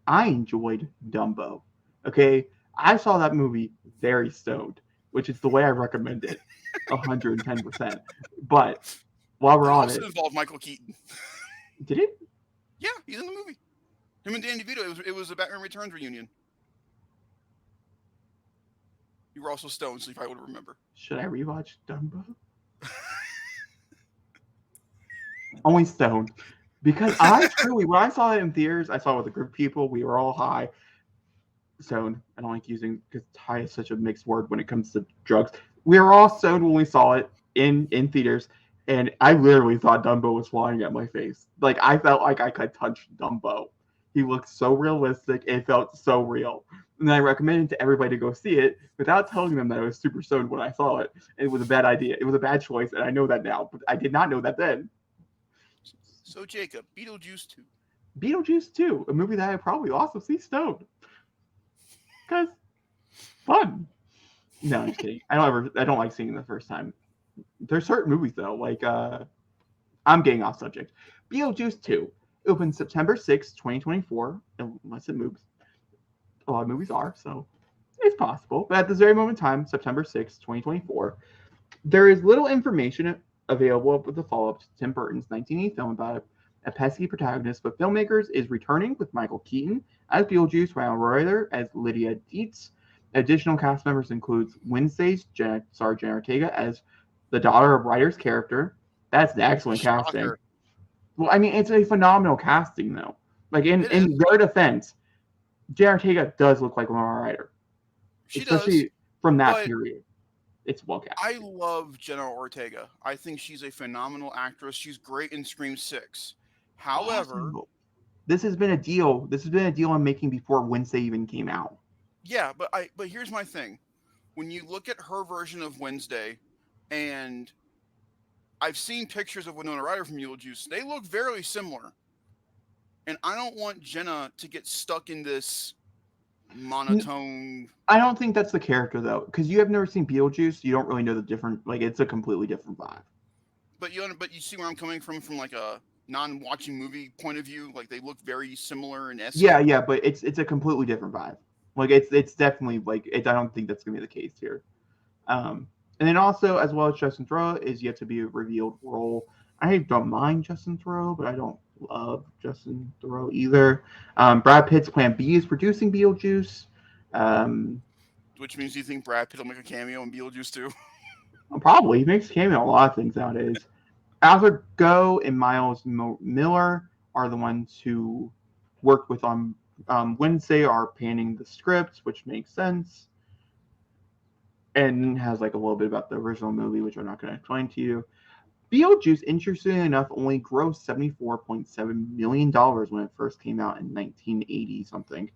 I enjoyed Dumbo. Okay, I saw that movie very stoned, which is the way I recommend it, 110%. But while we're That on also it, involved Michael Keaton. did it? Yeah, he's in the movie. Him and Danny DeVito. It was a Batman Returns reunion. You were also stoned, so you probably would remember. Should I rewatch Dumbo? Only stoned. Because I truly, when I saw it in theaters, I saw it with a group of people. We were all high, stoned. I don't like using because high is such a mixed word when it comes to drugs. We were all stoned when we saw it in theaters, and I literally thought Dumbo was flying at my face. Like I felt like I could touch Dumbo. He looked so realistic. It felt so real. And I recommended to everybody to go see it without telling them that I was super stoned when I saw it. It was a bad idea. It was a bad choice, and I know that now, but I did not know that then. So Jacob, Beetlejuice 2. Beetlejuice 2, a movie that I probably also see stoned. Because fun. No, I'm just kidding. I don't like seeing it the first time. There's certain movies though, like I'm getting off subject. Beetlejuice 2 opened September 6th, 2024, unless it moves. A lot of movies are, so it's possible. But at this very moment in time, September 6th, 2024, there is little information available with the follow-up to Tim Burton's 1980 film about a pesky protagonist, but filmmakers is returning with Michael Keaton as Beetlejuice, Ryan Ryder as Lydia Dietz. Additional cast members includes Wednesday's Jenna Ortega as the daughter of Ryder's character. That's an excellent casting. Shocker. Well, I mean, it's a phenomenal casting, though. Like, It is. in their defense, Jenna Ortega does look like Winona Ryder, She does. especially from that But period. It's well I casted. love Jenna Ortega. I think she's a phenomenal actress. She's great in Scream 6. However, Also, this has been a deal. This has been a deal I'm making before Wednesday even came out. yeah, but here's my thing. When you look at her version of Wednesday, and I've seen pictures of Winona Ryder from Beetlejuice, they look very similar. And I don't want Jenna to get stuck in this monotone. I don't think that's the character though, because you have never seen Beetlejuice. You don't really know the different. Like, it's a completely different vibe. But you see where I'm coming from like a non-watching movie point of view. Like they look very similar in essence. Yeah, but it's a completely different vibe. Like it's definitely like it. I don't think that's gonna be the case here. And then also, as well as Justin Theroux is yet to be a revealed role. I don't mind Justin Theroux, but I don't love Justin Theroux either. Brad Pitt's Plan B is producing Beetlejuice. Which means you think Brad Pitt will make a cameo in Beetlejuice too? Probably. He makes a cameo in a lot of things nowadays. Arthur Go and Miles Miller are the ones who worked with on Wednesday are panning the script, which makes sense. And has like a little bit about the original movie, which I'm not going to explain to you. Beetlejuice, interestingly enough, only grossed $74.7 million when it first came out in 1980 something.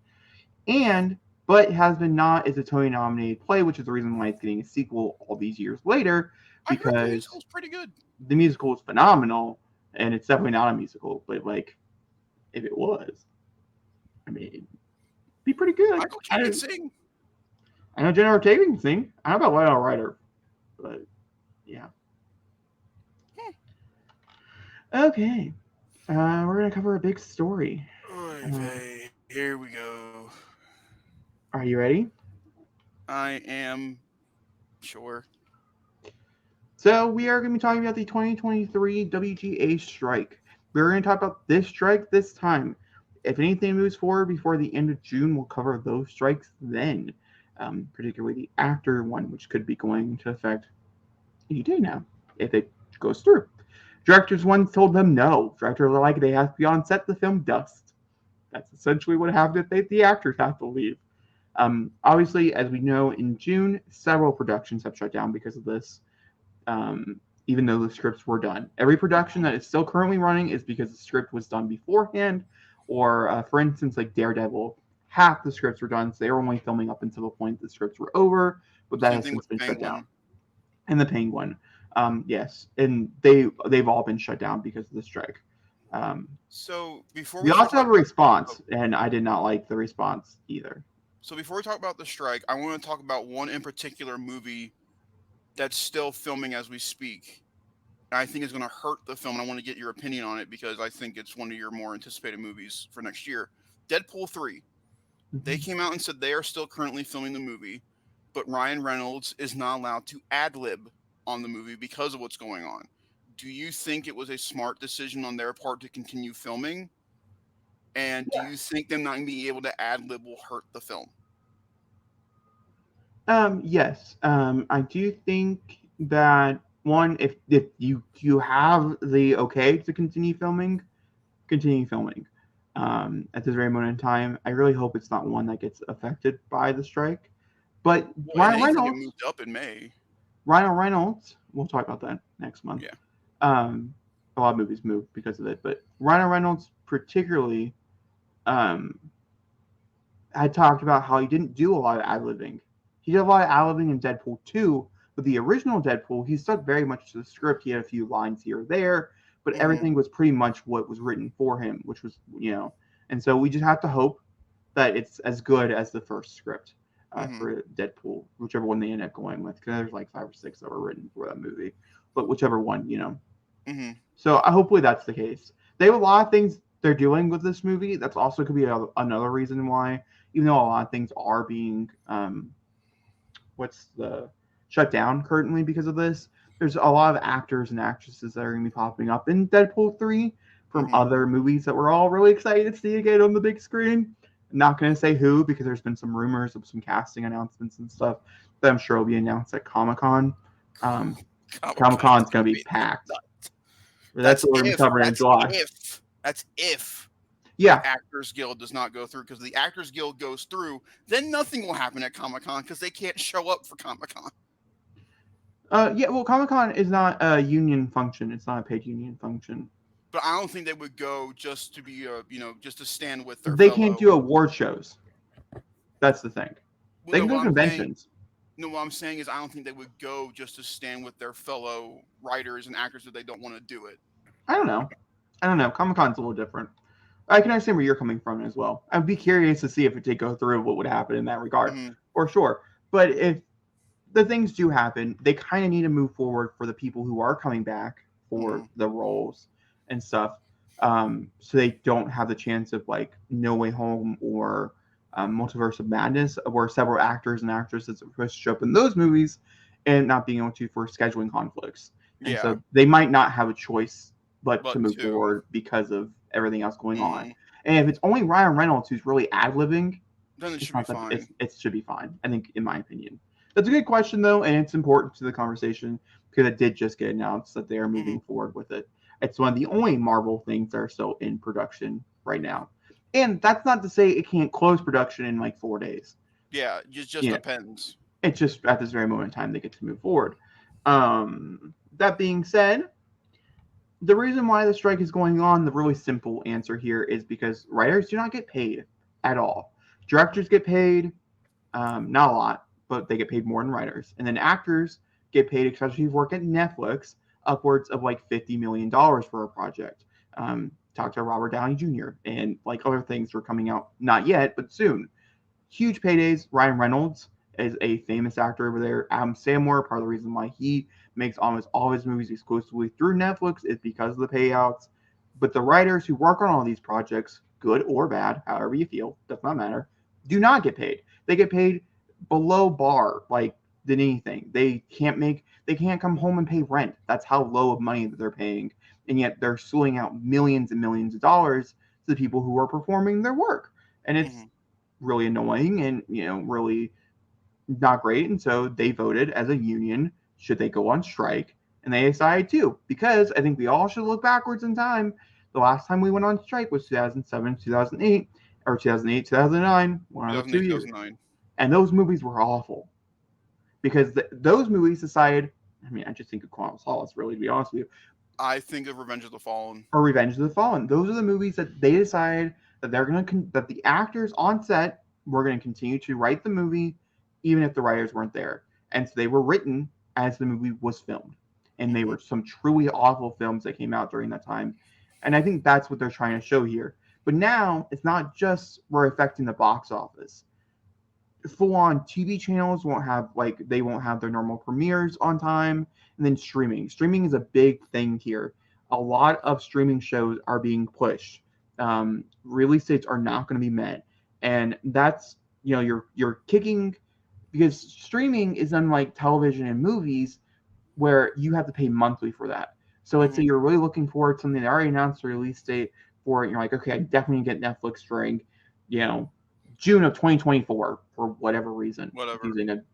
But has been not as a Tony nominated play, which is the reason why it's getting a sequel all these years later, I heard the because musical's pretty good. the musical is phenomenal, and it's definitely not a musical, but like if it was, I mean, it'd be pretty good. Michael Keaton can sing. I know Jenna Ortega can sing. I don't know about Winona Ryder, but yeah. Okay. We're going to cover a big story. Here we go. Are you ready? I am. Sure. So we are going to be talking about the 2023 WGA Strike. We're going to talk about this strike this time. If anything moves forward before the end of June, we'll cover those strikes then. Particularly the actor one, which could be going into effect any day now, if it goes through. Directors once told them no. Directors are like, they have to be on set, the film dust. That's essentially what happened if the actors have to leave. Obviously, as we know, in June, several productions have shut down because of this, even though the scripts were done. Every production that is still currently running is because the script was done beforehand, or for instance, like Daredevil, half the scripts were done, so they were only filming up until the point the scripts were over, but that has since been shut down. And the Penguin, yes, and they've all been shut down because of the strike. So before we also have a response, and I did not like the response either. So before we talk about the strike, I want to talk about one in particular movie that's still filming as we speak. I think it's going to hurt the film, and I want to get your opinion on it because I think it's one of your more anticipated movies for next year. Deadpool 3. Mm-hmm. They came out and said they are still currently filming the movie, but Ryan Reynolds is not allowed to ad-lib on the movie because of what's going on. Do you think it was a smart decision on their part to continue filming? And do you think them not being able to ad-lib will hurt the film? Yes. I do think that one, if you have the okay to continue filming. At this very moment in time, I really hope it's not one that gets affected by the strike. But Ryan Reynolds moved up in May. Ryan Reynolds, we'll talk about that next month. Yeah. A lot of movies move because of it, but Ryan Reynolds particularly had talked about how he didn't do a lot of ad-libbing. He did a lot of ad-libbing in Deadpool 2, but the original Deadpool, he stuck very much to the script. He had a few lines here or there, but everything was pretty much what was written for him, which was, and so we just have to hope that it's as good as the first script for Deadpool, whichever one they end up going with, because there's like 5 or 6 that were written for that movie, but whichever one, So hopefully that's the case. They have a lot of things they're doing with this movie. That's also could be another reason why, even though a lot of things are being shut down currently because of this, there's a lot of actors and actresses that are going to be popping up in Deadpool 3 from other movies that we're all really excited to see again on the big screen. I'm not going to say who, because there's been some rumors of some casting announcements and stuff that I'm sure will be announced at Comic-Con. Comic-Con's going to be packed. That's what we're going to be covering in July. That's if the Actors Guild does not go through, because the Actors Guild goes through, then nothing will happen at Comic-Con because they can't show up for Comic-Con. Well, Comic-Con is not a union function. It's not a paid union function. But I don't think they would go just to be, just to stand with their. They can't do award shows. That's the thing. They can go to conventions. What I'm saying is I don't think they would go just to stand with their fellow writers and actors if they don't want to do it. I don't know. Comic-Con's a little different. I can understand where you're coming from as well. I'd be curious to see if it did go through, what would happen in that regard, for sure. But if the things do happen, they kind of need to move forward for the people who are coming back for the roles and stuff, so they don't have the chance of like No Way Home or Multiverse of Madness, where several actors and actresses are supposed to show up in those movies and not being able to for scheduling conflicts. And so they might not have a choice but to move forward because of everything else going on. And if it's only Ryan Reynolds who's really ad-libbing then it It's should be not that fine. it should be fine. I think, in my opinion, that's a good question though, and it's important to the conversation because it did just get announced that they are Hmm. moving forward with it. It's one of the only Marvel things that are still in production right now, and that's not to say it can't close production in like 4 days. Yeah, it just You know, depends. it's just at this very moment in time they get to move forward. That being said, the reason why the strike is going on, the really simple answer here is because writers do not get paid at all. Directors get paid, not a lot, but they get paid more than writers. And then actors get paid, especially if you work at Netflix, upwards of like $50 million for a project. Talk to Robert Downey Jr. and like other things are coming out, not yet, but soon. Huge paydays. Ryan Reynolds is a famous actor over there. Adam Sandler, part of the reason why he makes almost all of his movies exclusively through Netflix is because of the payouts. But the writers who work on all these projects, good or bad, however you feel, does not matter, do not get paid. They get paid below bar, like than anything. They can't come home and pay rent. That's how low of money that they're paying. And yet they're suing out millions and millions of dollars to the people who are performing their work. And it's Hmm. really annoying and really not great. And so they voted as a union, should they go on strike? And they decided to, because I think we all should look backwards in time. The last time we went on strike was 2007, 2008, or 2008, 2009, one of the 2008, 2 years. 2009. And those movies were awful because those movies decided, I mean, I just think of Quantum of Solace, really, to be honest with you, I think of Revenge of the Fallen. or Revenge of the Fallen. Those are the movies that they decided that that the actors on set were going to continue to write the movie, even if the writers weren't there. And so they were written as the movie was filmed, and they Hmm. were some truly awful films that came out during that time. And I think that's what they're trying to show here. But now it's not just we're affecting the box office. Full on TV channels won't have their normal premieres on time, and then streaming is a big thing here. A lot of streaming shows are being pushed. Release dates are not going to be met, and that's you're kicking, because streaming is unlike television and movies where you have to pay monthly for that. So let's say Hmm. you're really looking forward to something that already announced the release date for it. You're like, okay, I definitely get Netflix during, you know, June of 2024 for whatever reason, Whatever. using a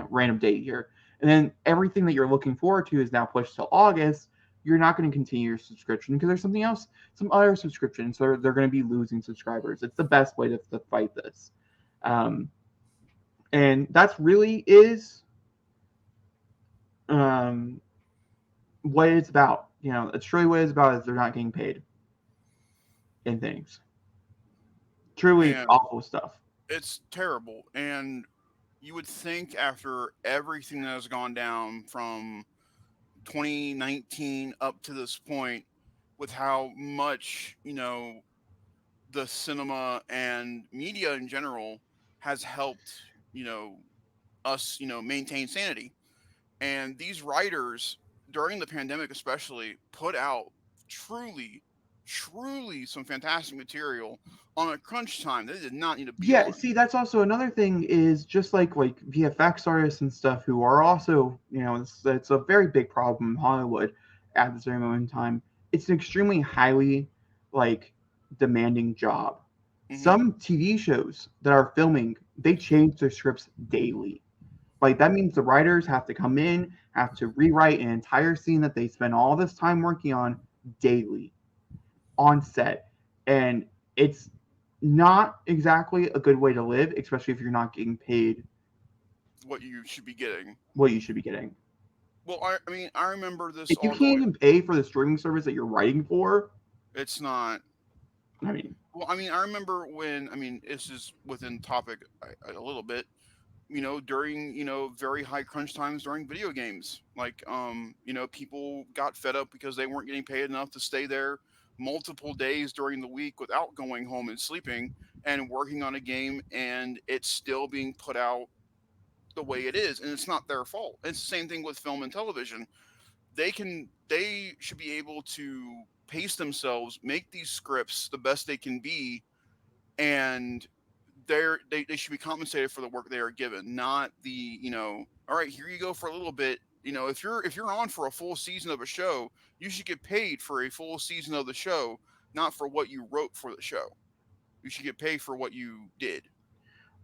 random date here. And then everything that you're looking forward to is now pushed till August. You're not going to continue your subscription because there's something else, some other subscriptions. So they're going to be losing subscribers. It's the best way to fight this. Um, and that's really is um, what it's about. It's really what it's about is they're not getting paid in things. Truly And awful stuff. it's terrible. And you would think after everything that has gone down from 2019 up to this point, with how much, the cinema and media in general has helped, you know, us, maintain sanity. And these writers, during the pandemic especially, put out truly, truly some fantastic material on a crunch time they did not need to be Yeah, on. see, that's also another thing is just like VFX artists and stuff who are also, it's a very big problem in Hollywood at this very moment in time. It's an extremely highly like demanding job. Hmm. Some TV shows that are filming, they change their scripts daily. Like that means the writers have to come in, have to rewrite an entire scene that they spend all this time working on daily on set. And it's not exactly a good way to live, especially if you're not getting paid What you should be getting. what you should be getting. Well, I mean, I remember this If you all can't going. even pay for the streaming service that you're writing for, It's not. I mean, Well, I mean, I remember when. I mean, this is within topic a little bit. During very high crunch times during video games, like people got fed up because they weren't getting paid enough to stay there multiple days during the week without going home and sleeping and working on a game, and it's still being put out the way it is, and it's not their fault. It's the same thing with film and television. They should be able to pace themselves, make these scripts the best they can be, and they should be compensated for the work they are given, not the all right, here you go for a little bit. If you're on for a full season of a show, you should get paid for a full season of the show, not for what you wrote for the show. You should get paid for what you did.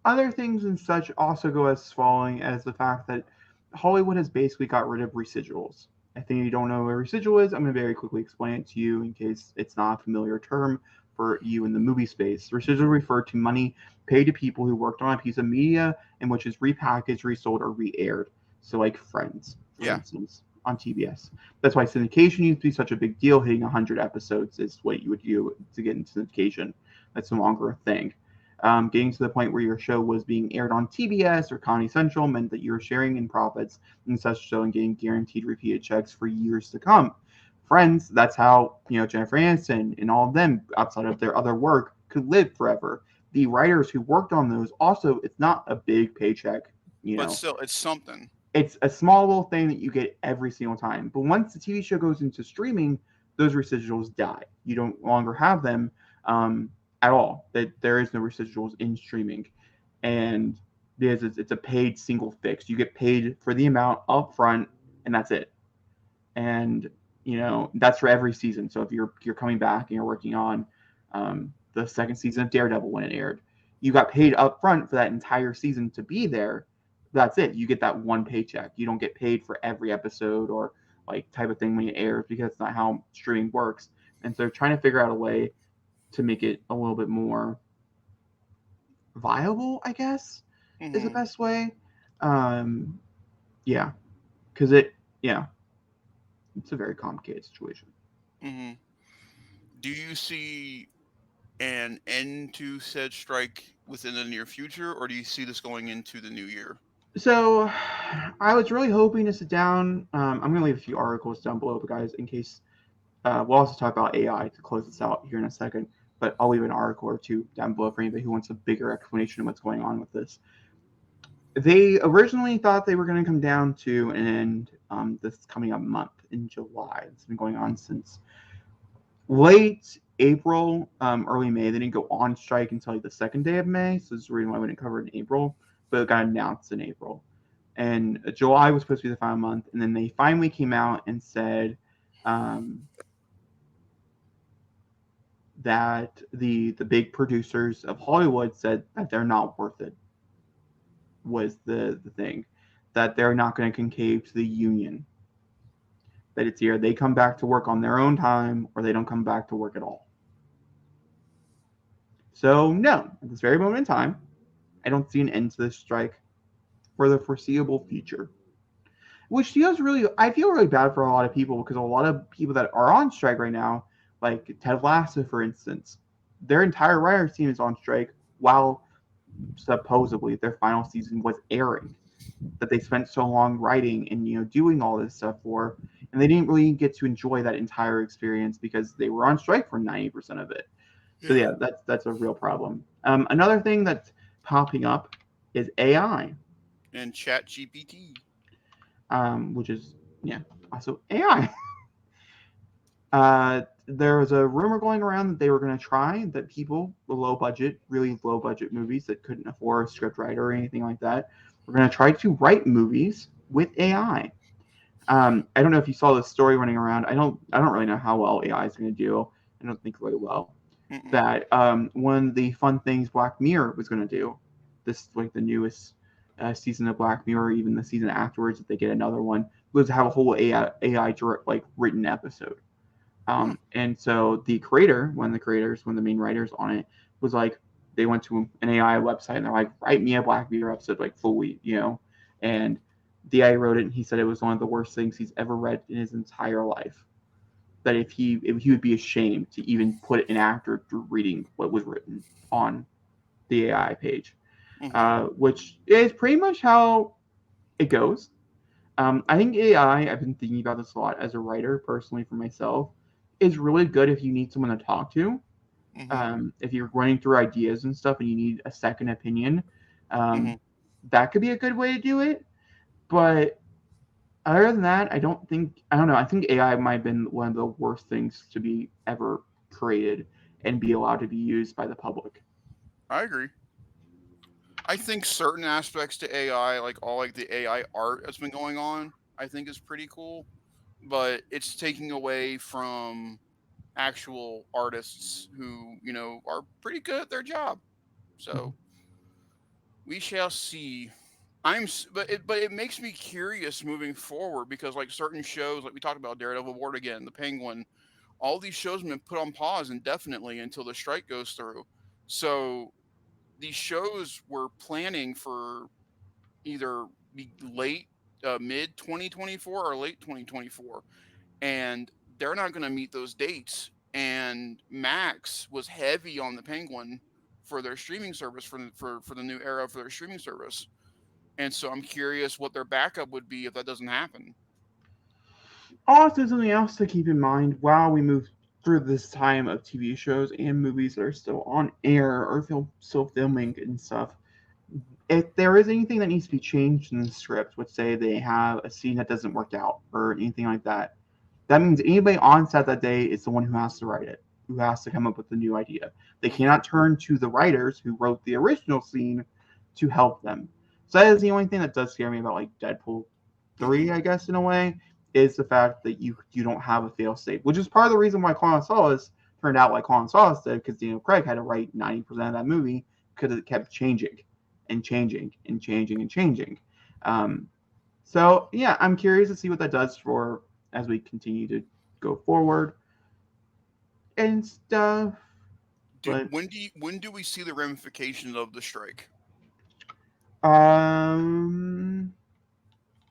Other things and such also go as following as the fact that Hollywood has basically got rid of residuals. I think you don't know what a residual is. I'm going to very quickly explain it to you in case it's not a familiar term for you in the movie space. Residual refer to money paid to people who worked on a piece of media and which is repackaged, resold, or re-aired. So, like Friends, for Yeah. instance, on TBS. That's why syndication used to be such a big deal. Hitting 100 episodes is what you would do to get into syndication. That's no longer a thing. Getting to the point where your show was being aired on TBS or Comedy Central meant that you were sharing in profits in such show and getting guaranteed repeated checks for years to come. Friends, that's how Jennifer Aniston and all of them, outside of their other work, could live forever. The writers who worked on those also, it's not a big paycheck. You But know, still, it's something. it's a small little thing that you get every single time. But once the TV show goes into streaming, those residuals die. You don't longer have them at all. That there is no residuals in streaming, and it's a paid single fix. You get paid for the amount up front, and that's it. And that's for every season. So if you're coming back and you're working on the second season of Daredevil when it aired, you got paid up front for that entire season to be there. That's it. You get that one paycheck. You don't get paid for every episode or like type of thing when it airs because that's not how streaming works. And so they're trying to figure out a way to make it a little bit more viable, I guess, is the Hmm. best way. Um, yeah, because yeah, it's a very complicated situation. Hmm. Do you see an end to said strike within the near future, or do you see this going into the new year? So, I was really hoping to sit down. I'm going to leave a few articles down below, but guys, in case we'll also talk about AI to close this out here in a second. But I'll leave an article or two down below for anybody who wants a bigger explanation of what's going on with this. They originally thought they were going to come down to an end this coming up month in July. It's been going on since late April, early May. They didn't go on strike until like the second day of May, so this is the reason why we didn't cover it in April. But it got announced in April, and July was supposed to be the final month, and then they finally came out and said um, that the big producers of Hollywood said that they're not worth it. Was the thing that they're not going to concave to the union? That it's either they come back to work on their own time or they don't come back to work at all. So no, at this very moment in time, I don't see an end to this strike for the foreseeable future. Which feels really, I feel really bad for a lot of people because a lot of people that are on strike right now, like Ted Lasso, for instance, their entire writers team is on strike while supposedly their final season was airing. That they spent so long writing and doing all this stuff for, and they didn't really get to enjoy that entire experience because they were on strike for 90% of it. So Yeah. yeah, that's a real problem. Another thing that's popping up is AI, And Chat GPT. which is yeah also AI. There was a rumor going around that they were going to try that people with low budget, really low budget movies that couldn't afford a script writer or anything like that, were going to try to write movies with AI. I don't know if you saw this story running around. I don't really know how well AI is going to do. I don't think really well. Mm-mm. That one of the fun things Black Mirror was going to do, this like the newest season of Black Mirror, even the season afterwards, if they get another one, was to have a whole AI direct, like written episode. Huh. And so the creator, one of the creators, one of the main writers on it, was like, they went to an AI website and they're like, write me a Black Mirror episode, like fully, And the AI wrote it, and he said it was one of the worst things he's ever read in his entire life. That if he would be ashamed to even put an actor through reading what was written on the AI page, Mm-hmm. which is pretty much how it goes. I think AI, I've been thinking about this a lot as a writer personally for myself, is really good if you need someone to talk to. Mm-hmm. If you're running through ideas and stuff and you need a second opinion, Mm-hmm. um, that could be a good way to do it. But other than that, I don't know. I think AI might have been one of the worst things to be ever created and be allowed to be used by the public. I agree. I think certain aspects to AI, like all like the AI art that's been going on, I think is pretty cool. But it's taking away from actual artists who are pretty good at their job. So We shall see. But it makes me curious moving forward because like certain shows, like we talked about Daredevil, Ward again, The Penguin, all these shows have been put on pause indefinitely until the strike goes through. So these shows were planning for either late, mid 2024 or late 2024, and they're not going to meet those dates. And Max was heavy on the Penguin for their streaming service for the new era for their streaming service. And so I'm curious what their backup would be if that doesn't happen. Also, something else to keep in mind while we move through this time of TV shows and movies that are still on air or still filming and stuff. If there is anything that needs to be changed in the script, let's say they have a scene that doesn't work out or anything like that, that means anybody on set that day is the one who has to write it, who has to come up with the new idea. They Mm-hmm. cannot turn to the writers who wrote the original scene to help them. So that is the only thing that does scare me about like Deadpool 3, Mm-hmm. I guess, in a way, is the fact that you don't have a fail safe, which is part of the reason why Quantum of Solace turned out like Quantum of Solace did, because Daniel Craig had to write 90% of that movie because it kept changing and changing and changing and changing. Um, so yeah, I'm curious to see what that does for as we continue to go forward and stuff. But When do we see the ramifications of the strike? um,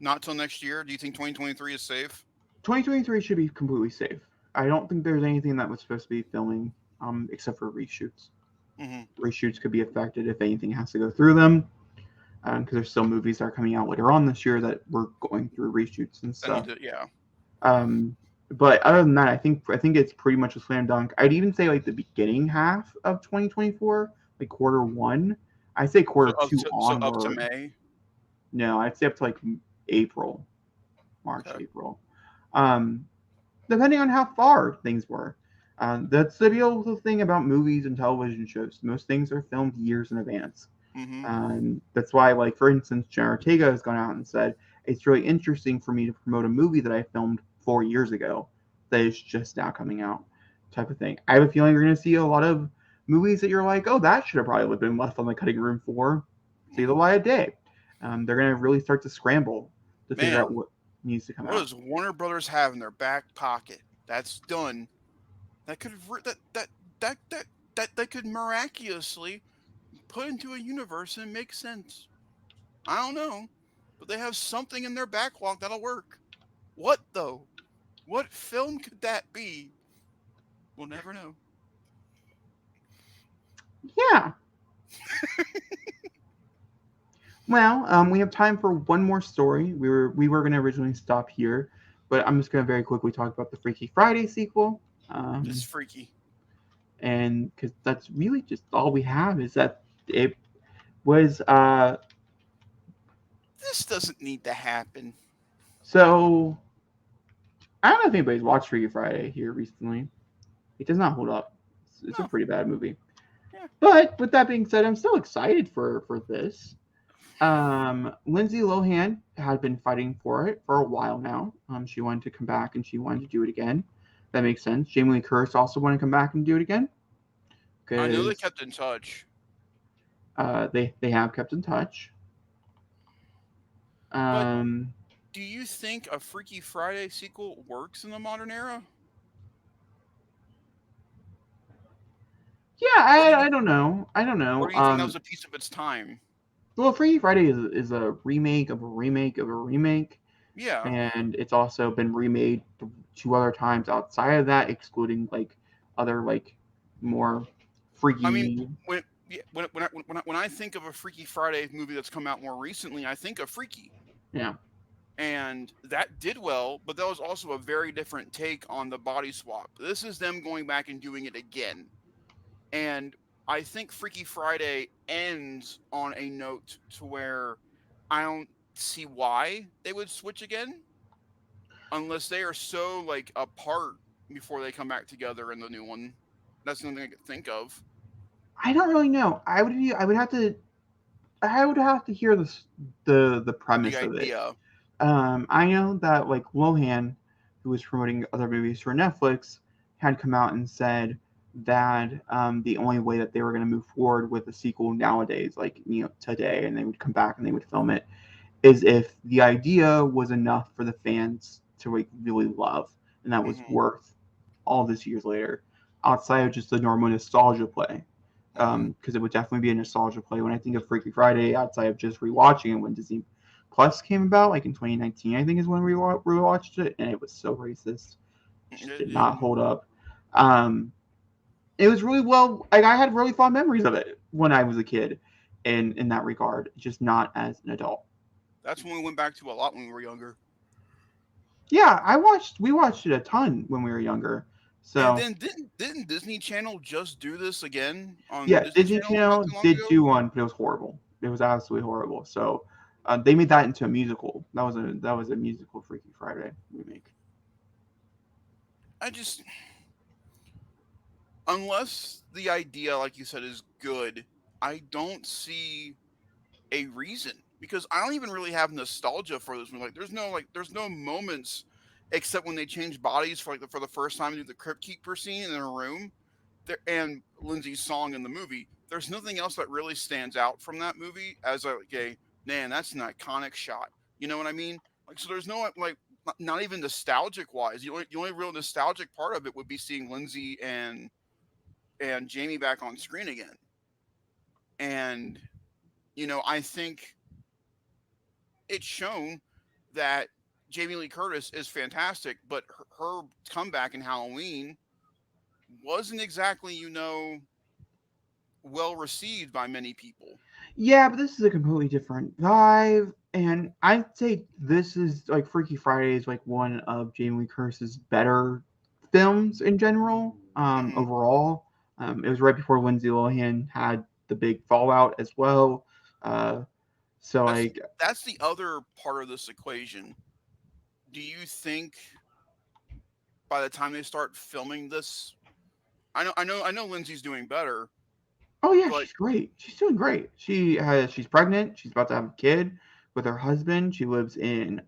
Not till next year. Do you think 2023 is safe? 2023 should be completely safe. I don't think there's anything that was supposed to be filming, except for reshoots. Mm-hmm. Reshoots could be affected if anything has to go through them, because there's still movies that are coming out later on this year that we're going through reshoots and I need stuff. to, yeah. Um, but other than that, I think it's pretty much a slam dunk. I'd even say like the beginning half of 2024, like quarter one. I'd say So quarter two up to onward. May. No, I'd say up to like April, March, Okay. April, um, depending on how far things were. That's the beautiful thing about movies and television shows. Most things are filmed years in advance. Mm-hmm. That's why, like for instance, Jenna Ortega has gone out and said it's really interesting for me to promote a movie that I filmed 4 years ago that is just now coming out, type of thing. I have a feeling you're going to see a lot of movies that you're like, oh, that should have probably been left on the cutting room floor, see the Mm-hmm. light of day. They're going to really start to scramble to figure out Man, what needs to come what out. does Warner Brothers have in their back pocket that's done that could that that could miraculously put into a universe and make sense? I don't know, but they have something in their backlog that'll work. What though? What film could that be? We'll never know. Yeah. Well, we have time for one more story. We were going to originally stop here, but I'm just going to very quickly talk about the Freaky Friday sequel. It's Um, freaky. and because that's really just all we have is that it was This doesn't need to happen. so I don't know if anybody's watched Freaky Friday here recently. It does not hold up. It's a No. pretty bad movie. Yeah. But with that being said, I'm still excited for this. Lindsay Lohan had been fighting for it for a while now. She wanted to come back and she wanted to do it again. That makes sense. Jamie Lee Curtis also wanted to come back and do it again I know they because kept in touch, they have kept in touch. but Um, do you think a Freaky Friday sequel works in the modern era? yeah, Or do I don't know. I don't or know. do you think that was a piece of its time? Well, Freaky Friday is a remake of a remake of a remake, Yeah. and it's also been remade two other times outside of that, excluding like other like more I mean, freaky. when yeah, when I think of a Freaky Friday movie that's come out more recently, I think of Freaky. Yeah, And that did well, but that was also a very different take on the body swap. This is them going back and doing it again. And I think Freaky Friday ends on a note to where I don't see why they would switch again unless they are so like apart before they come back together in the new one. That's the only thing I could think of. I don't really know. I would have to hear the The premise of it. idea. I know that like Lohan, who was promoting other movies for Netflix, had come out and said that the only way that they were going to move forward with a sequel nowadays, like today, and they would come back and they would film it, is if the idea was enough for the fans to like really love, and that was Mm-hmm. worth all this years later, outside of just the normal nostalgia play. Mm-hmm. Because it would definitely be a nostalgia play when I think of Freaky Friday. Outside of just rewatching it when Disney Plus came about, like in 2019, I think is when we rewatched it, and it was so racist, just did not hold up. Um, it was really well. Like I had really fond memories of it when I was a kid, in that regard, just not as an adult. That's when we went back to a lot when we were younger. Yeah, we watched it a ton when we were younger. And So then didn't Disney Channel just do this again on yeah, Disney Disney Channel not Channel too long did ago? do one, but it was horrible. It was absolutely horrible. So they made that into a musical. That was a musical Freaky Friday remake. I just unless the idea, like you said, is good, I don't see a reason because I don't even really have nostalgia for this movie. There's no moments except when they change bodies for for the first time and do the Crypt Keeper scene in a room there and Lindsay's song in the movie. There's nothing else that really stands out from that movie as a man. That's an iconic shot. You know what I mean? Like so, there's no not even nostalgic wise. The only real nostalgic part of it would be seeing Lindsay and Jamie back on screen again. And I think it's shown that Jamie Lee Curtis is fantastic, but her comeback in Halloween wasn't exactly, well received by many people. Yeah, but this is a completely different vibe, and I'd say this is like Freaky Friday is like one of Jamie Lee Curtis's better films in general. Hmm. Overall, it was right before Lindsay Lohan had the big fallout as well. Uh, so That's like, that's the other part of this equation. Do you think by the time they start filming this, I know Lindsay's doing better, oh yeah, but she's great. She's doing great. She's pregnant. She's about to have a kid with her husband. She lives in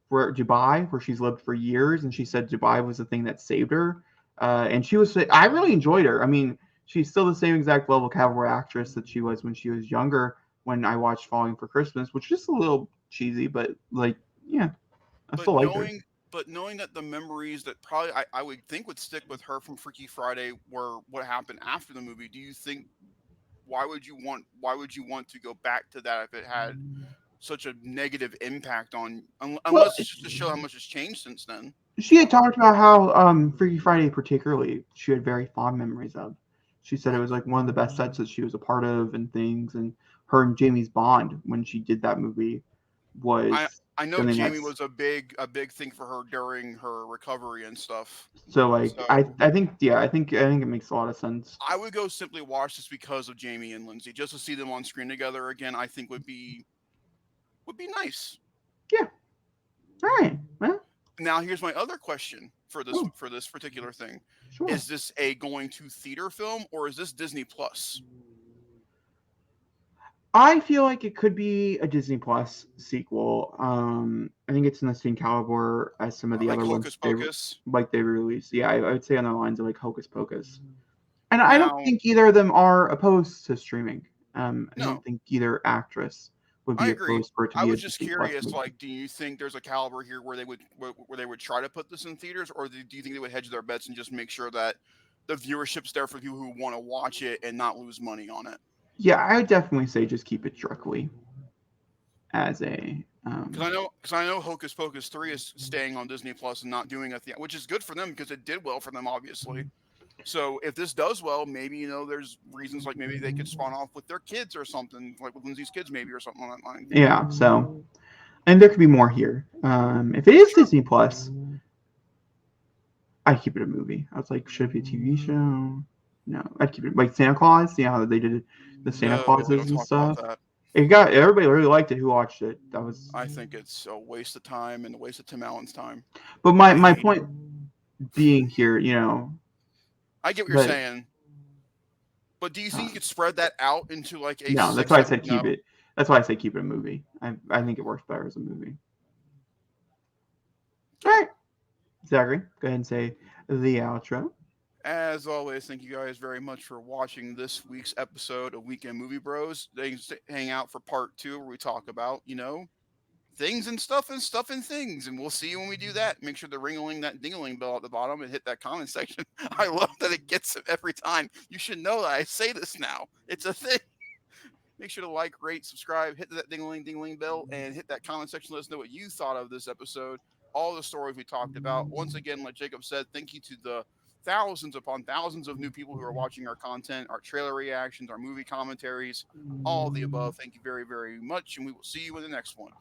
where Dubai, where she's lived for years, and she said Dubai was the thing that saved her. And she was, I really enjoyed her. I mean, she's still the same exact level cabaret actress that she was when she was younger. When I watched Falling for Christmas, which is just a little cheesy, but like, yeah, I but still liked her. knowing that the memories that probably I would think would stick with her from Freaky Friday were what happened after the movie. Do you think why would you want to go back to that if it had such a negative impact on Well, unless it's just to show how much has changed since then? she had talked about how Freaky Friday, particularly, she had very fond memories of. She said it was like one of the best sets that she was a part of and things, and her and Jamie's bond when she did that movie I was I know something Jamie that's was a big thing for her during her recovery and stuff. so like So I think yeah I think it makes a lot of sense. I would go simply watch this because of Jamie and Lindsay. Just to see them on screen together again, I think would be nice. Yeah. All right. Well. Now here's my other question Oh, for this particular thing. sure. Is this a going to theater film or is this Disney Plus? I feel like it could be a Disney Plus sequel. I think it's in the same caliber as some of the Like other ones Hocus Pocus? they released. Yeah, I would say on the lines of like Hocus Pocus. And I don't Now, think either of them are opposed to streaming. I no, don't think either actress would I be agree. opposed for it to I be a was just Disney Plus curious, movie. like, do you think there's a caliber here where they would try to put this in theaters, or do you think they would hedge their bets and just make sure that the viewership's there for people who want to watch it and not lose money on it? Yeah, I would definitely say just keep it strictly as a. Because I know Hocus Pocus 3 is staying on Disney Plus and not doing a thing, which is good for them because it did well for them, obviously. So if this does well, maybe there's reasons like maybe they could spawn off with their kids or something, like with Lindsay's kids, maybe or something on that line. Yeah, so and there could be more here. If it is Sure, Disney Plus, I'd keep it a movie. I was like, should it be a TV show? No, I'd keep it like Santa Claus. You know how they did the Santa no, we don't Clauses and talk about stuff. that. It got everybody really liked it. Who watched it? That was. I think it's a waste of time and a waste of Tim Allen's time. But I my hate. point being here, I get what you're that saying, but do you uh, think you could spread that out into like a no, that's six? why I said keep No, it. That's why I say keep it a movie. I think it works better as a movie. All okay. right, Zachary, go ahead and say the outro. As always, thank you guys very much for watching this week's episode of Weekend Movie Bros. They hang out for part 2 where we talk about, things and stuff and things. And we'll see you when we do that. Make sure to ringling that dingling bell at the bottom and hit that comment section. I love that it gets it every time. You should know that I say this now. It's a thing. Make sure to like, rate, subscribe, hit that dingling bell, and hit that comment section. Let us know what you thought of this episode, all the stories we talked about. Once again, like Jacob said, thank you to the thousands upon thousands of new people who are watching our content, our trailer reactions, our movie commentaries, all the above. Thank you very, very much, and we will see you in the next one.